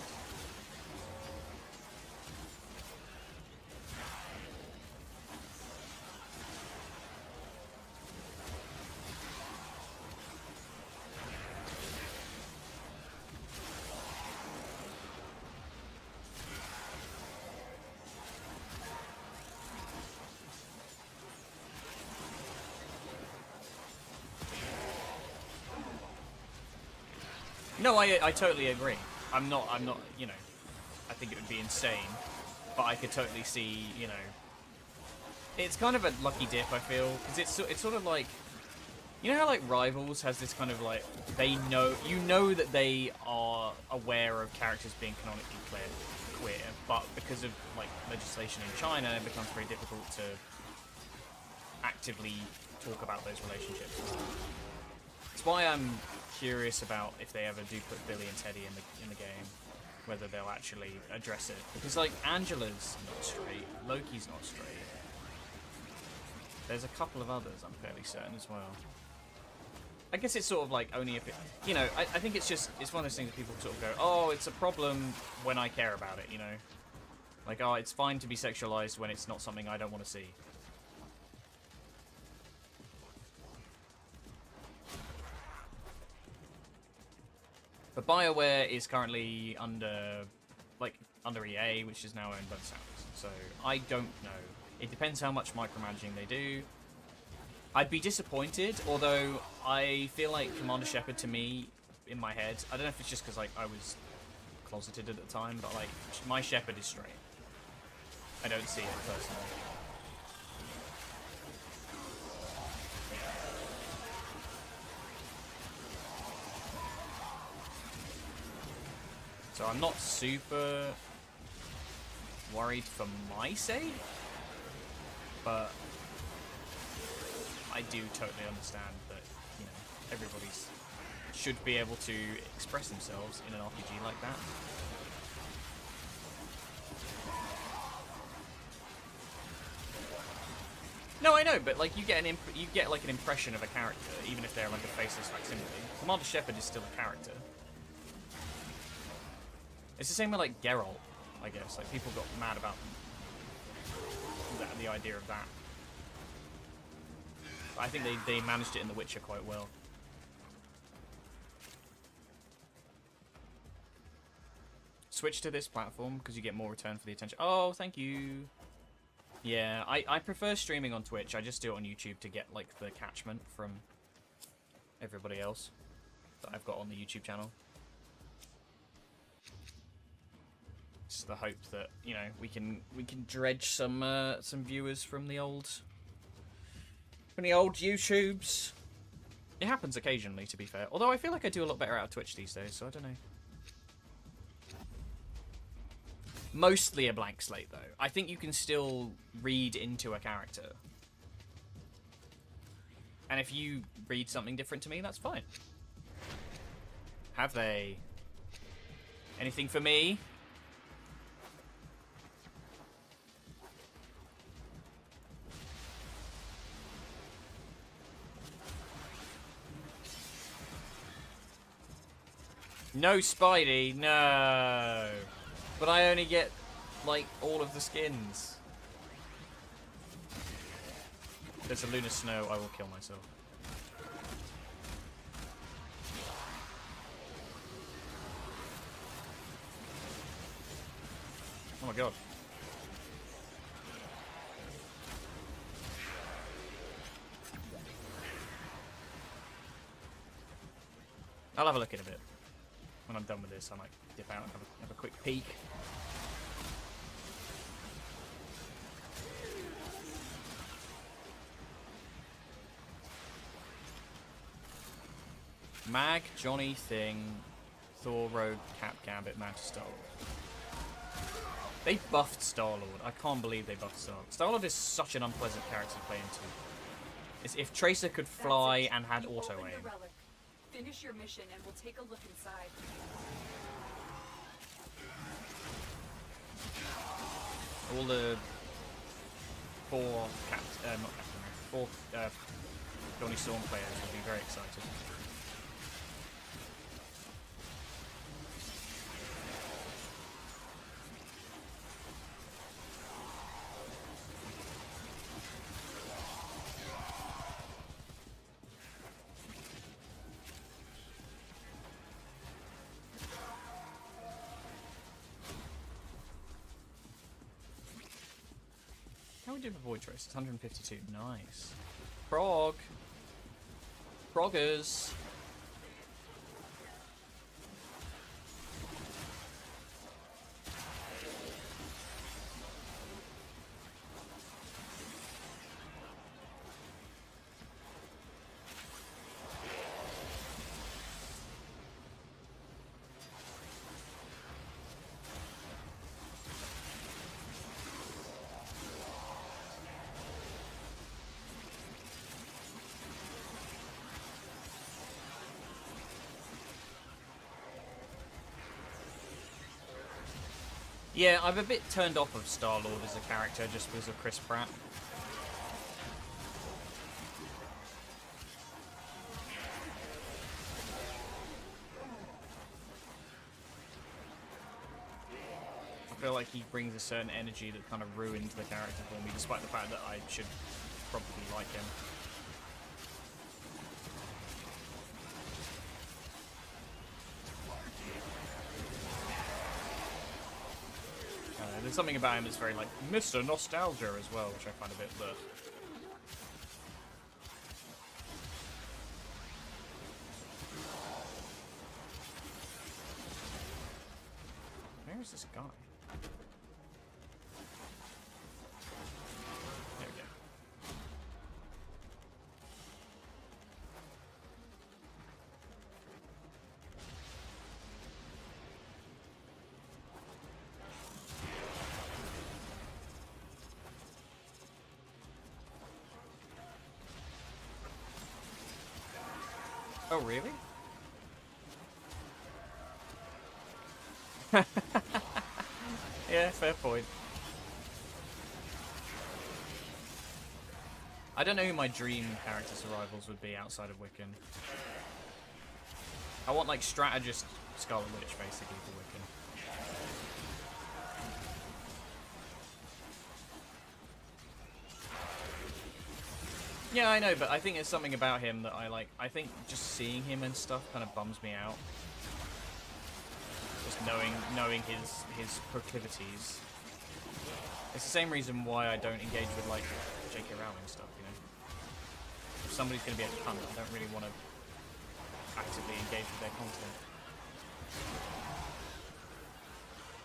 Speaker 1: No, I totally agree. I'm not, you know, I think it would be insane, but I could totally see, you know, it's kind of a lucky dip, I feel, because it's sort of like, you know how like Rivals has this kind of like, they know, you know that they are aware of characters being canonically queer, but because of like legislation in China, it becomes very difficult to actively talk about those relationships. That's why I'm curious about if they ever do put Billy and Teddy in the game, whether they'll actually address it. Because like Angela's not straight, Loki's not straight. There's a couple of others I'm fairly certain as well. I guess it's sort of like only if it, you know, I think it's one of those things that people sort of go, oh, it's a problem when I care about it, you know? Like, oh, it's fine to be sexualized when it's not something I don't want to see. But BioWare is currently under EA, which is now owned by the Saudis. So I don't know. It depends how much micromanaging they do. I'd be disappointed, although I feel like Commander Shepard to me, in my head, I don't know if it's just because like I was closeted at the time, but like my Shepard is straight. I don't see it personally. So I'm not super worried for my sake, but I do totally understand that, you know, everybody should be able to express themselves in an RPG like that. No, I know, but like you get like an impression of a character, even if they're like a faceless facsimile. Commander Shepard is still a character. It's the same with like Geralt, I guess. Like people got mad about the idea of that. But I think they managed it in The Witcher quite well. Switch to this platform because you get more return for the attention. Oh, thank you. Yeah, I prefer streaming on Twitch. I just do it on YouTube to get like the catchment from everybody else that I've got on the YouTube channel. It's the hope that, you know, we can dredge some viewers from the old YouTubes. It happens occasionally, to be fair. Although I feel like I do a lot better out of Twitch these days, so I don't know. Mostly a blank slate, though. I think you can still read into a character. And if you read something different to me, that's fine. Have they? Anything for me? No Spidey, no. But I only get, like, all of the skins. There's a lunar snow, I will kill myself. my god. I'll have a look in a bit. When I'm done with this, I might dip out and have a quick peek. Mag, Johnny, Thing, Thor, Rogue, Cap, Gambit, Mantis, Star-Lord. They buffed Star-Lord. I can't believe they buffed Star-Lord. Star-Lord is such an unpleasant character to play into. It's if Tracer could fly and had auto-aim.
Speaker 4: Finish your mission and we'll take a look inside.
Speaker 1: All the four Johnny Storm players will be very excited. How we do for Void Trace? It's 152. Nice. Prog. Proggers. Yeah, I'm a bit turned off of Star-Lord as a character just because of Chris Pratt. I feel like he brings a certain energy that kind of ruins the character for me, despite the fact that I should probably like him. There's something about him that's very like Mr. Nostalgia as well, which I find a bit bleh. Where is this guy? There we go. Oh, really? Yeah, fair point. I don't know who my dream character survivals would be outside of Wiccan. I want, like, strategist Scarlet Witch, basically, for Wiccan. Yeah, I know, but I think there's something about him that I like. I think just seeing him and stuff kind of bums me out. Just knowing his proclivities. It's the same reason why I don't engage with like J.K. Rowling stuff, you know. If somebody's going to be a cunt, I don't really want to actively engage with their content.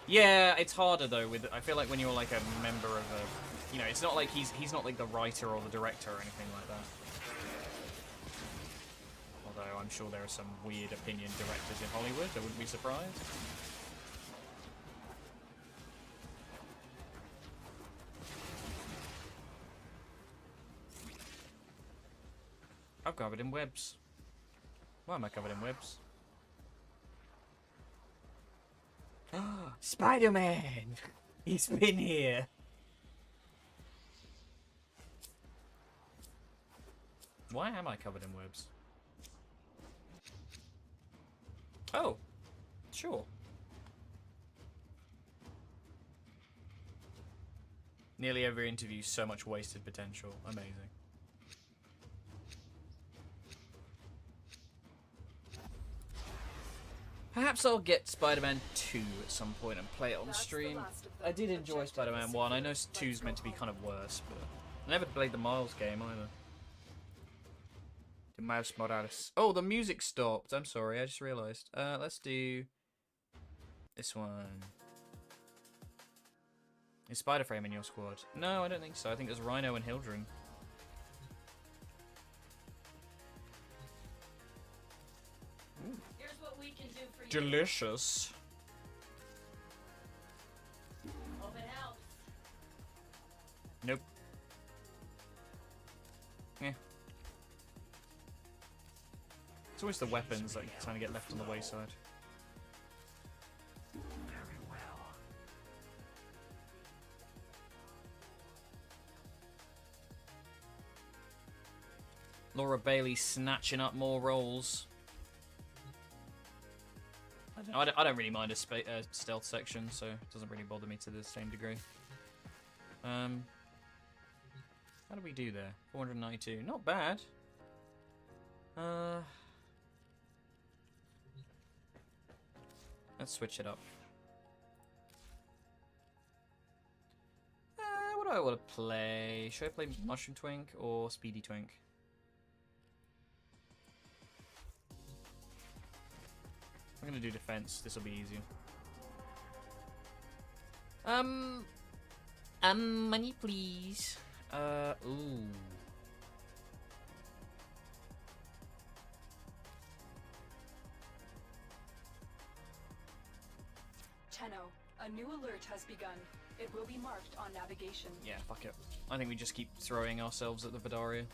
Speaker 1: Yeah, it's harder though. I feel like when you're like a member of a, you know, it's not like he's not like the writer or the director or anything like that. Although I'm sure there are some weird opinion directors in Hollywood. I wouldn't be surprised. I'm covered in webs. Why am I covered in webs? Spider-Man! He's been here! Why am I covered in webs? Oh! Sure. Nearly every interview, so much wasted potential. Amazing. Perhaps I'll get Spider-Man 2 at some point and play it on
Speaker 4: That's the
Speaker 1: stream.
Speaker 4: last of them.
Speaker 1: I did enjoy
Speaker 4: Objective
Speaker 1: Spider-Man
Speaker 4: is
Speaker 1: 1. I know
Speaker 4: secured.
Speaker 1: 2's
Speaker 4: Let's
Speaker 1: meant to be
Speaker 4: go
Speaker 1: kind
Speaker 4: home.
Speaker 1: of worse, but I never played the Miles game either. The Miles Morales. Oh, the music stopped. I'm sorry, I just realised. Let's do this one. Is Spider-Frame in your squad? No, I don't think so. I think it was Rhino and Hildren.
Speaker 2: Here's what we can do for you.
Speaker 1: Delicious.
Speaker 2: Hope it helps.
Speaker 1: Nope. Yeah. It's always the weapons that kind of get left on the wayside.
Speaker 3: Very well.
Speaker 1: Laura Bailey snatching up more roles. I don't know. I don't really mind a stealth section, so it doesn't really bother me to the same degree. How do we do there? 492. Not bad. Let's switch it up. What do I want to play? Should I play Mushroom Twink or Speedy Twink? I'm gonna do defense. This will be easier. Money please. Ooh.
Speaker 4: Tenno, a new alert has begun. It will be marked on navigation.
Speaker 1: Yeah, fuck it. I think we just keep throwing ourselves at the Vidaria.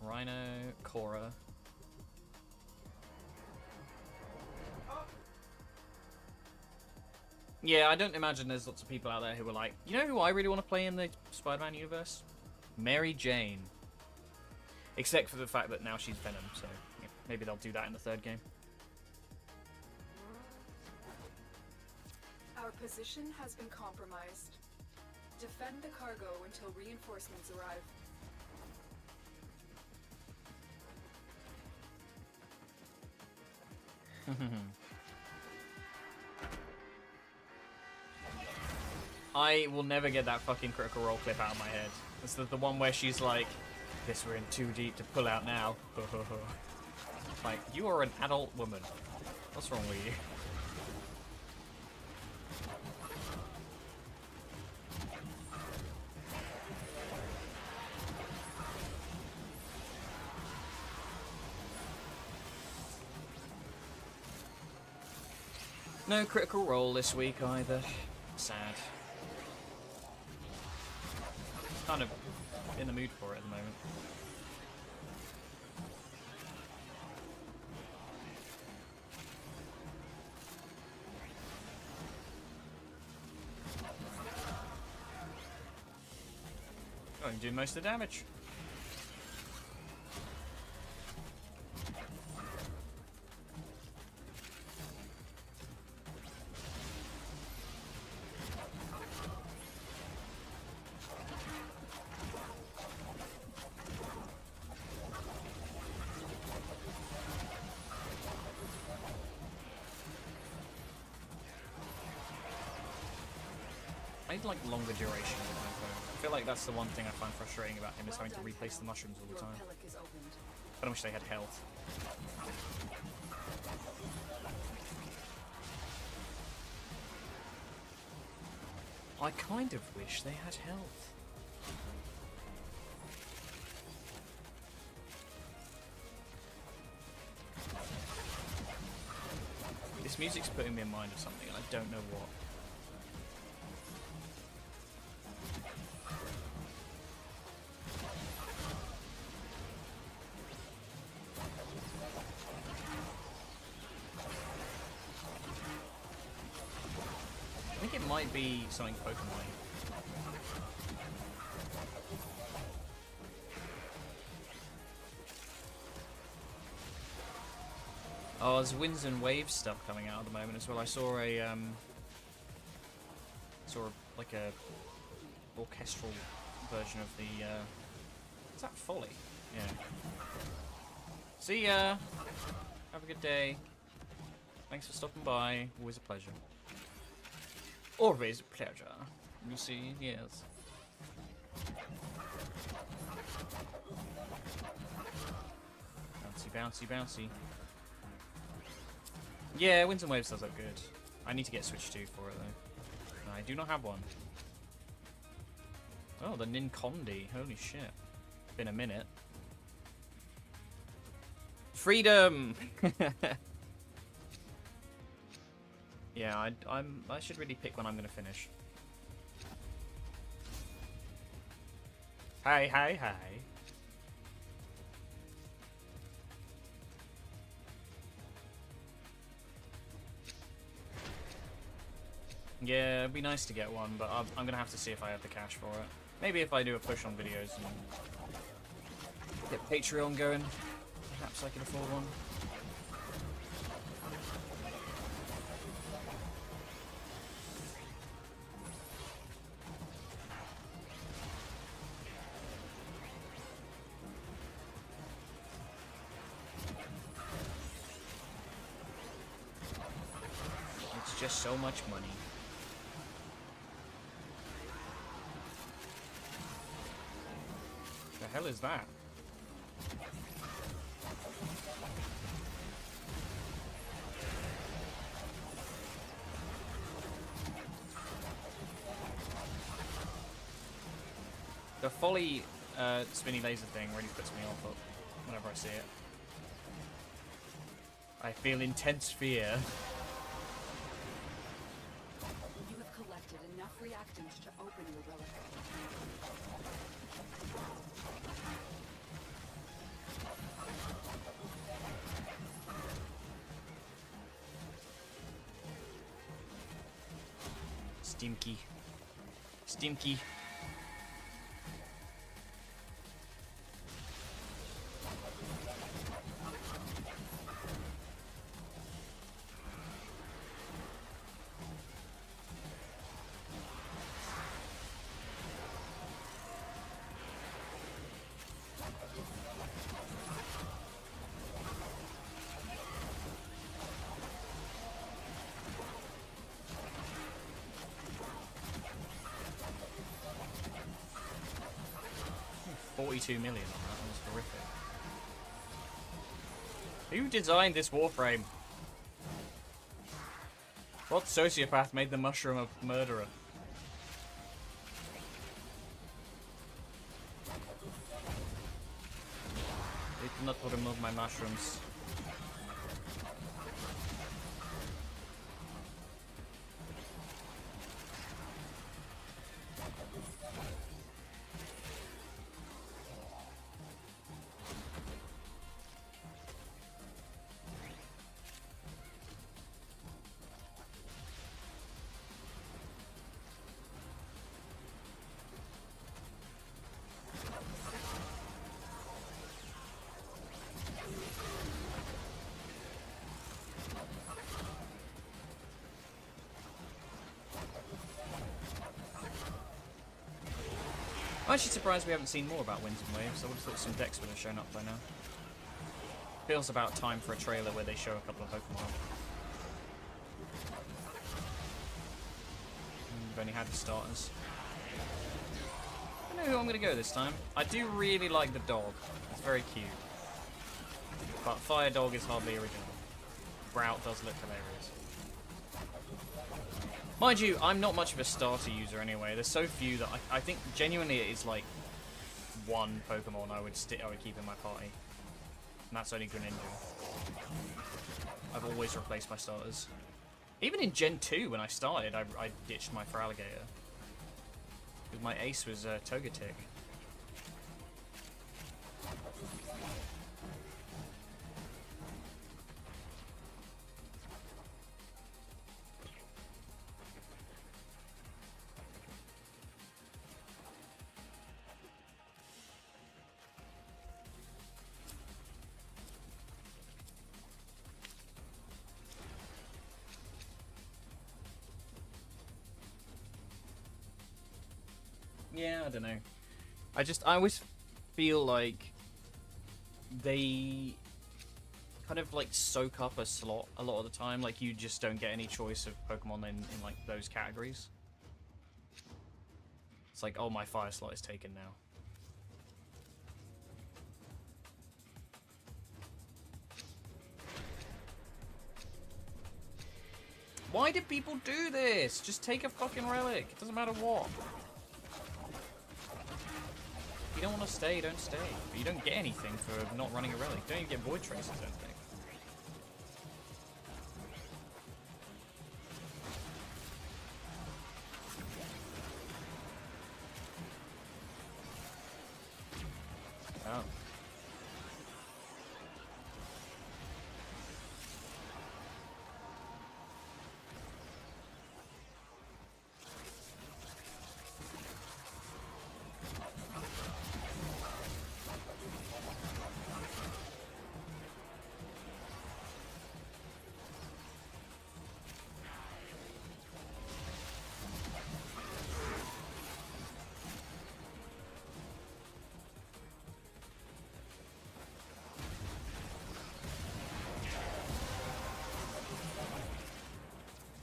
Speaker 1: Rhino, Cora. Yeah, I don't imagine there's lots of people out there who are like, you know who I really want to play in the Spider-Man universe? Mary Jane. Except for the fact that now she's Venom, so yeah, maybe they'll do that in the third game.
Speaker 4: Our position has been compromised. Defend the cargo until reinforcements arrive.
Speaker 1: I will never get that fucking Critical Role clip out of my head. It's the one where she's like, guess we're in too deep to pull out now. Like, you are an adult woman. What's wrong with you? No Critical Role this week either. Sad. Kind of in the mood for it at the moment. Oh, you do most of the damage. I need like longer duration with my phone. I feel like that's the one thing I find frustrating about him is having to replace the mushrooms all the
Speaker 4: Your
Speaker 1: time.
Speaker 4: pellet is opened.
Speaker 1: I wish they had health. I kind of wish they had health. This music's putting me in mind of something and I don't know what. I think it might be something Pokemon. Oh, there's winds and waves stuff coming out at the moment as well. I saw a like a orchestral version of the is that Folly? Yeah. See ya. Have a good day. Thanks for stopping by. Always a pleasure. Always a pleasure. You see, yes. Bouncy, bouncy, bouncy. Yeah, Winds and Waves does look good. I need to get Switch 2 for it though. I do not have one. Oh, the Nincondi. Holy shit. Been a minute. Freedom! Yeah, I should really pick when I'm gonna finish. Hey, hey, hey. Yeah, it'd be nice to get one, but I'm gonna have to see if I have the cash for it. Maybe if I do a push on videos and get Patreon going, perhaps I can afford one. It's just so much money. The hell is that? The folly spinny laser thing really puts me off whenever I see it. I feel intense fear.
Speaker 4: You have collected enough reactants to open your relic.
Speaker 1: Steam key. Steam key. $42 million on that. That was horrific. Who designed this Warframe? What sociopath made the mushroom a murderer? They did not remove my mushrooms. I'm actually surprised we haven't seen more about Winds and Waves. I would have thought some decks would have shown up by now. Feels about time for a trailer where they show a couple of Pokemon. We've only had the starters. I know who I'm going to go this time. I do really like the dog. It's very cute. But Fire Dog is hardly original. Grout does look hilarious. Mind you, I'm not much of a starter user anyway. There's so few that I think genuinely it is like one Pokemon I would keep in my party. And that's only Greninja. I've always replaced my starters. Even in Gen 2 when I started, I ditched my Feraligatr. Because my ace was Togetic. Yeah, I don't know. I always feel like they kind of like soak up a slot a lot of the time. Like you just don't get any choice of Pokemon in like those categories. It's like, oh, my fire slot is taken now. Why do people do this? Just take a fucking relic. It doesn't matter what. If you don't want to stay, don't stay. But you don't get anything for not running a relic. You don't even get void traces, I don't think. Oh.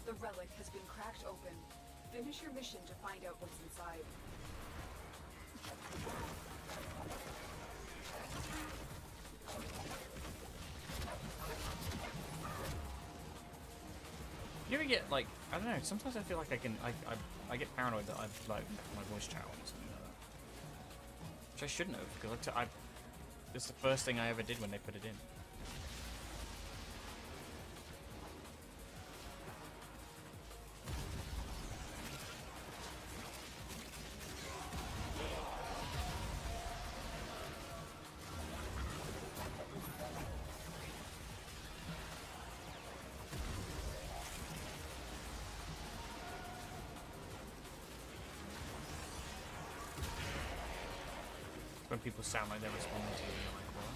Speaker 4: The relic has been cracked open. Finish your mission to find out what's inside.
Speaker 1: You ever get like, I don't know, sometimes I feel like I get paranoid that I've like my voice chat or something like that. Which I shouldn't have, because it's the first thing I ever did when they put it in. When people sound like they're responding to you, you're like, what?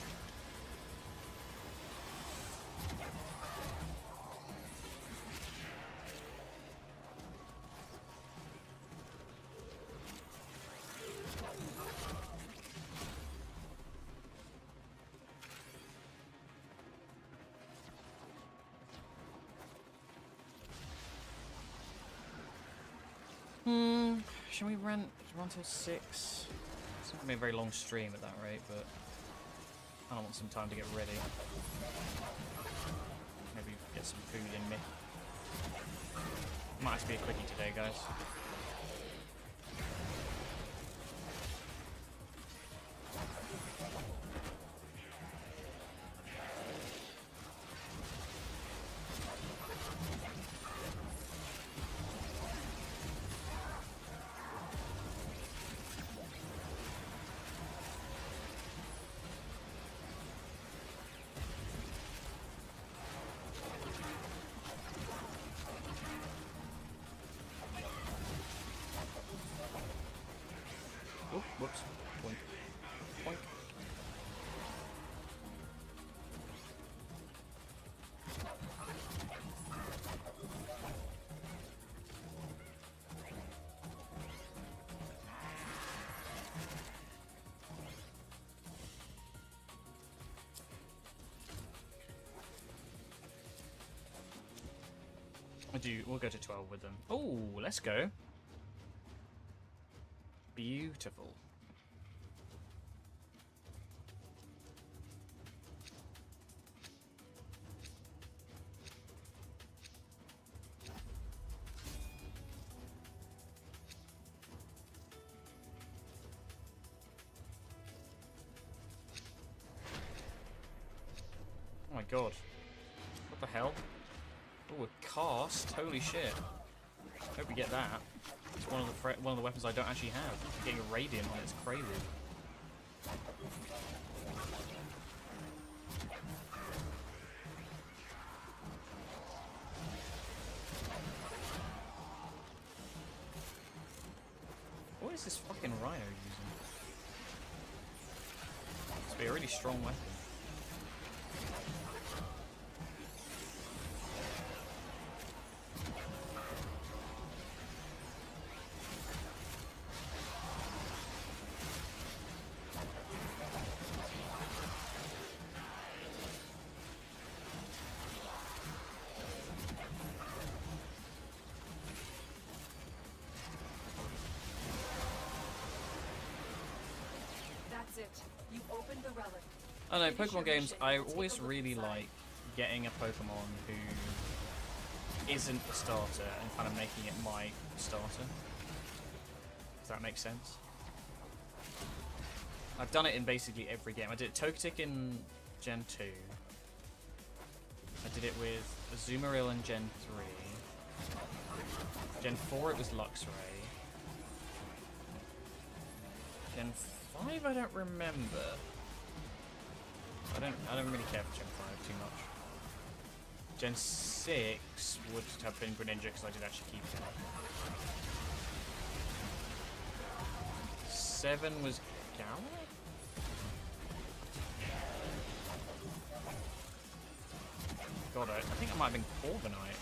Speaker 1: Shall we run till 6? It's not gonna be a very long stream at that rate, but I want some time to get ready. Maybe get some food in me. Might have to be a quickie today, guys. Oh, whoops. Boink. Boink. We'll go to 12 with them. Oh, let's go. Beautiful. Oh my god. What the hell? Oh, a cast? Holy shit. Hope we get that. It's one of the weapons I don't actually have. Getting a radiant on it's crazy. What is this fucking Rhino using? It's be a really strong weapon. I know,
Speaker 4: Finish
Speaker 1: Pokemon
Speaker 4: your
Speaker 1: games,
Speaker 4: mission
Speaker 1: I
Speaker 4: and take a
Speaker 1: always
Speaker 4: look
Speaker 1: really
Speaker 4: inside.
Speaker 1: like getting a Pokemon who isn't a starter and kind of making it my starter. Does that make sense? I've done it in basically every game. I did Togetic in Gen 2. I did it with Azumarill in Gen 3. Gen 4 it was Luxray. Gen 5 I don't remember. I don't really care for Gen 5 too much. Gen 6 would have been Greninja because I did actually keep it. 7 was Gallic? God, I think I might have been Corviknight.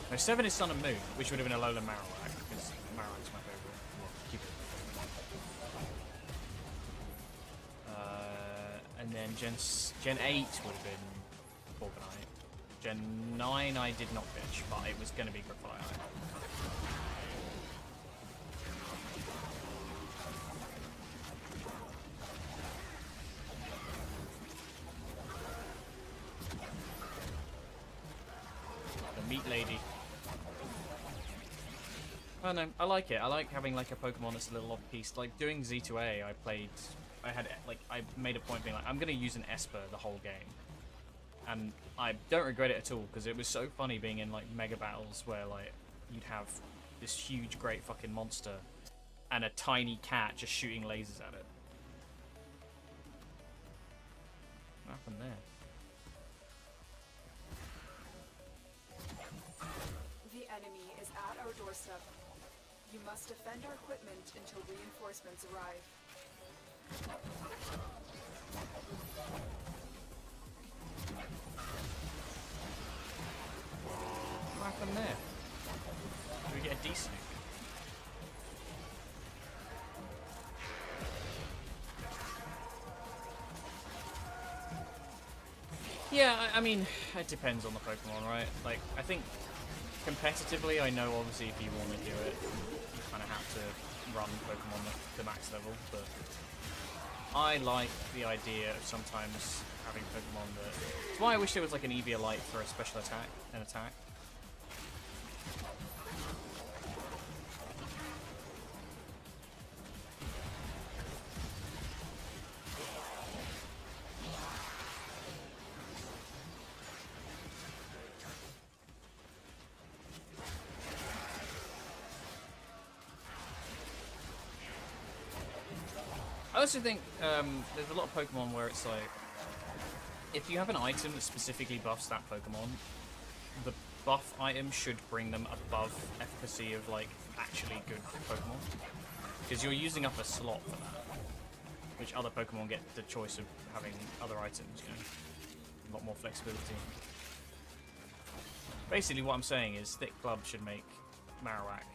Speaker 1: No, 7 is Sun and Moon, which would have been a Alolan Marowak, because Marowak's my favourite. Well, keep it my favourite. And then Gen 8 would have been Corviknight. Gen 9 I did not pitch, but it was going to be Grafaiite. The meat lady. Oh no, I like it. I like having like a Pokemon that's a little off piece. Like doing Z2A, I made a point being like, I'm gonna use an Esper the whole game. And I don't regret it at all, because it was so funny being in like mega battles where like you'd have this huge great fucking monster and a tiny cat just shooting lasers at it. What happened there?
Speaker 4: The enemy is at our doorstep. You must defend our equipment until reinforcements arrive.
Speaker 1: What happened there? Did we get a D-Snake? Yeah, I mean, it depends on the Pokemon, right? Like, I think competitively, I know obviously if you want to do it, you kind of have to run Pokemon at the max level, but I like the idea of sometimes having Pokemon that... That's why I wish there was like an Eviolite for a special attack, an attack. I also think there's a lot of Pokemon where it's like, if you have an item that specifically buffs that Pokemon, the buff item should bring them above efficacy of like actually good Pokemon, because you're using up a slot for that, which other Pokemon get the choice of having other items, you know, a lot more flexibility. Basically what I'm saying is Thick Club should make Marowak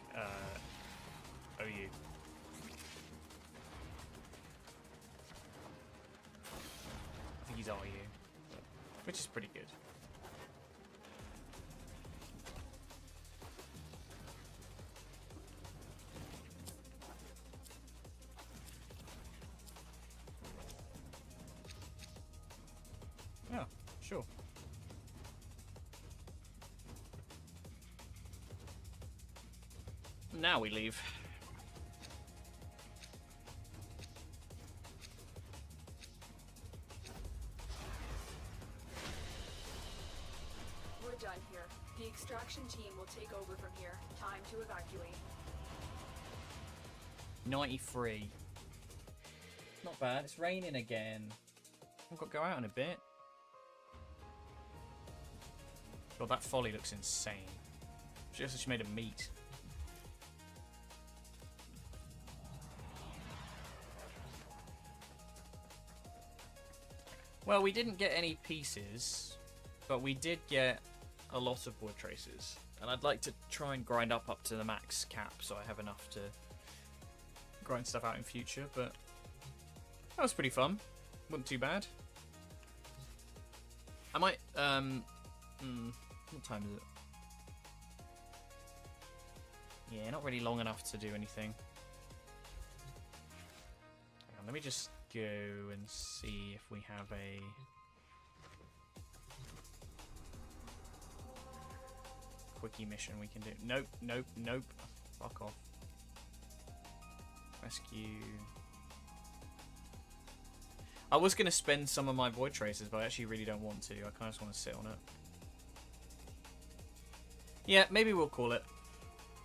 Speaker 1: OU. I think he's RU, which is pretty good. Yeah, sure. Now we leave.
Speaker 4: We're done here. The extraction team will take over from here. Time to evacuate.
Speaker 1: 93. Not bad. It's raining again. I've got to go out in a bit. God, that folly looks insane. She just made a meat. Well, we didn't get any pieces, but we did get a lot of wood traces. And I'd like to try and grind up to the max cap so I have enough to grind stuff out in future, but that was pretty fun. Wasn't too bad. I might, what time is it? Yeah, not really long enough to do anything. Hang on, let me just go and see if we have a... quickie mission we can do. Nope, nope, nope. Fuck off. Rescue... I was going to spend some of my Void Tracers, but I actually really don't want to. I kind of just want to sit on it. Yeah, maybe we'll call it.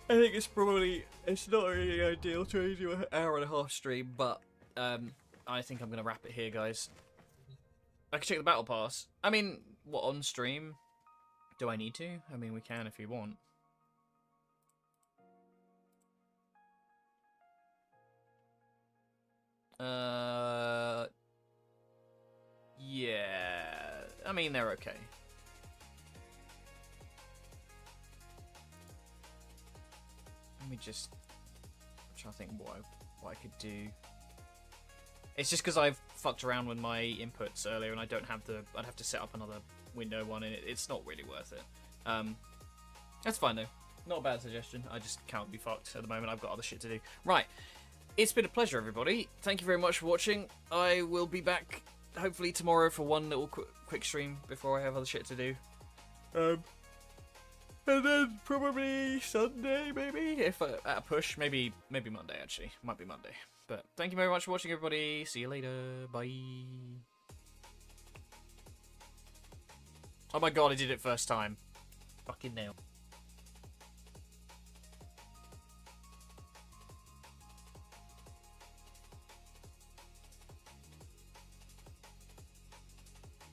Speaker 1: I think it's probably... It's not really ideal to do an hour and a half stream, but I think I'm going to wrap it here, guys. I can check the Battle Pass. I mean, what, on stream? Do I need to? I mean, we can if you want. Yeah. I mean, they're okay. Let me just... I'm trying to think what I could do. It's just because I've fucked around with my inputs earlier and I don't have the... I'd have to set up another window one and it's not really worth it. That's fine though. Not a bad suggestion. I just can't be fucked at the moment. I've got other shit to do. Right. It's been a pleasure, everybody. Thank you very much for watching. I will be back hopefully tomorrow for one little quick stream before I have other shit to do. And then probably Sunday, maybe, if at a push. Maybe Monday, actually. Might be Monday. But thank you very much for watching, everybody. See you later. Bye. Oh my god, I did it first time. Fucking nail.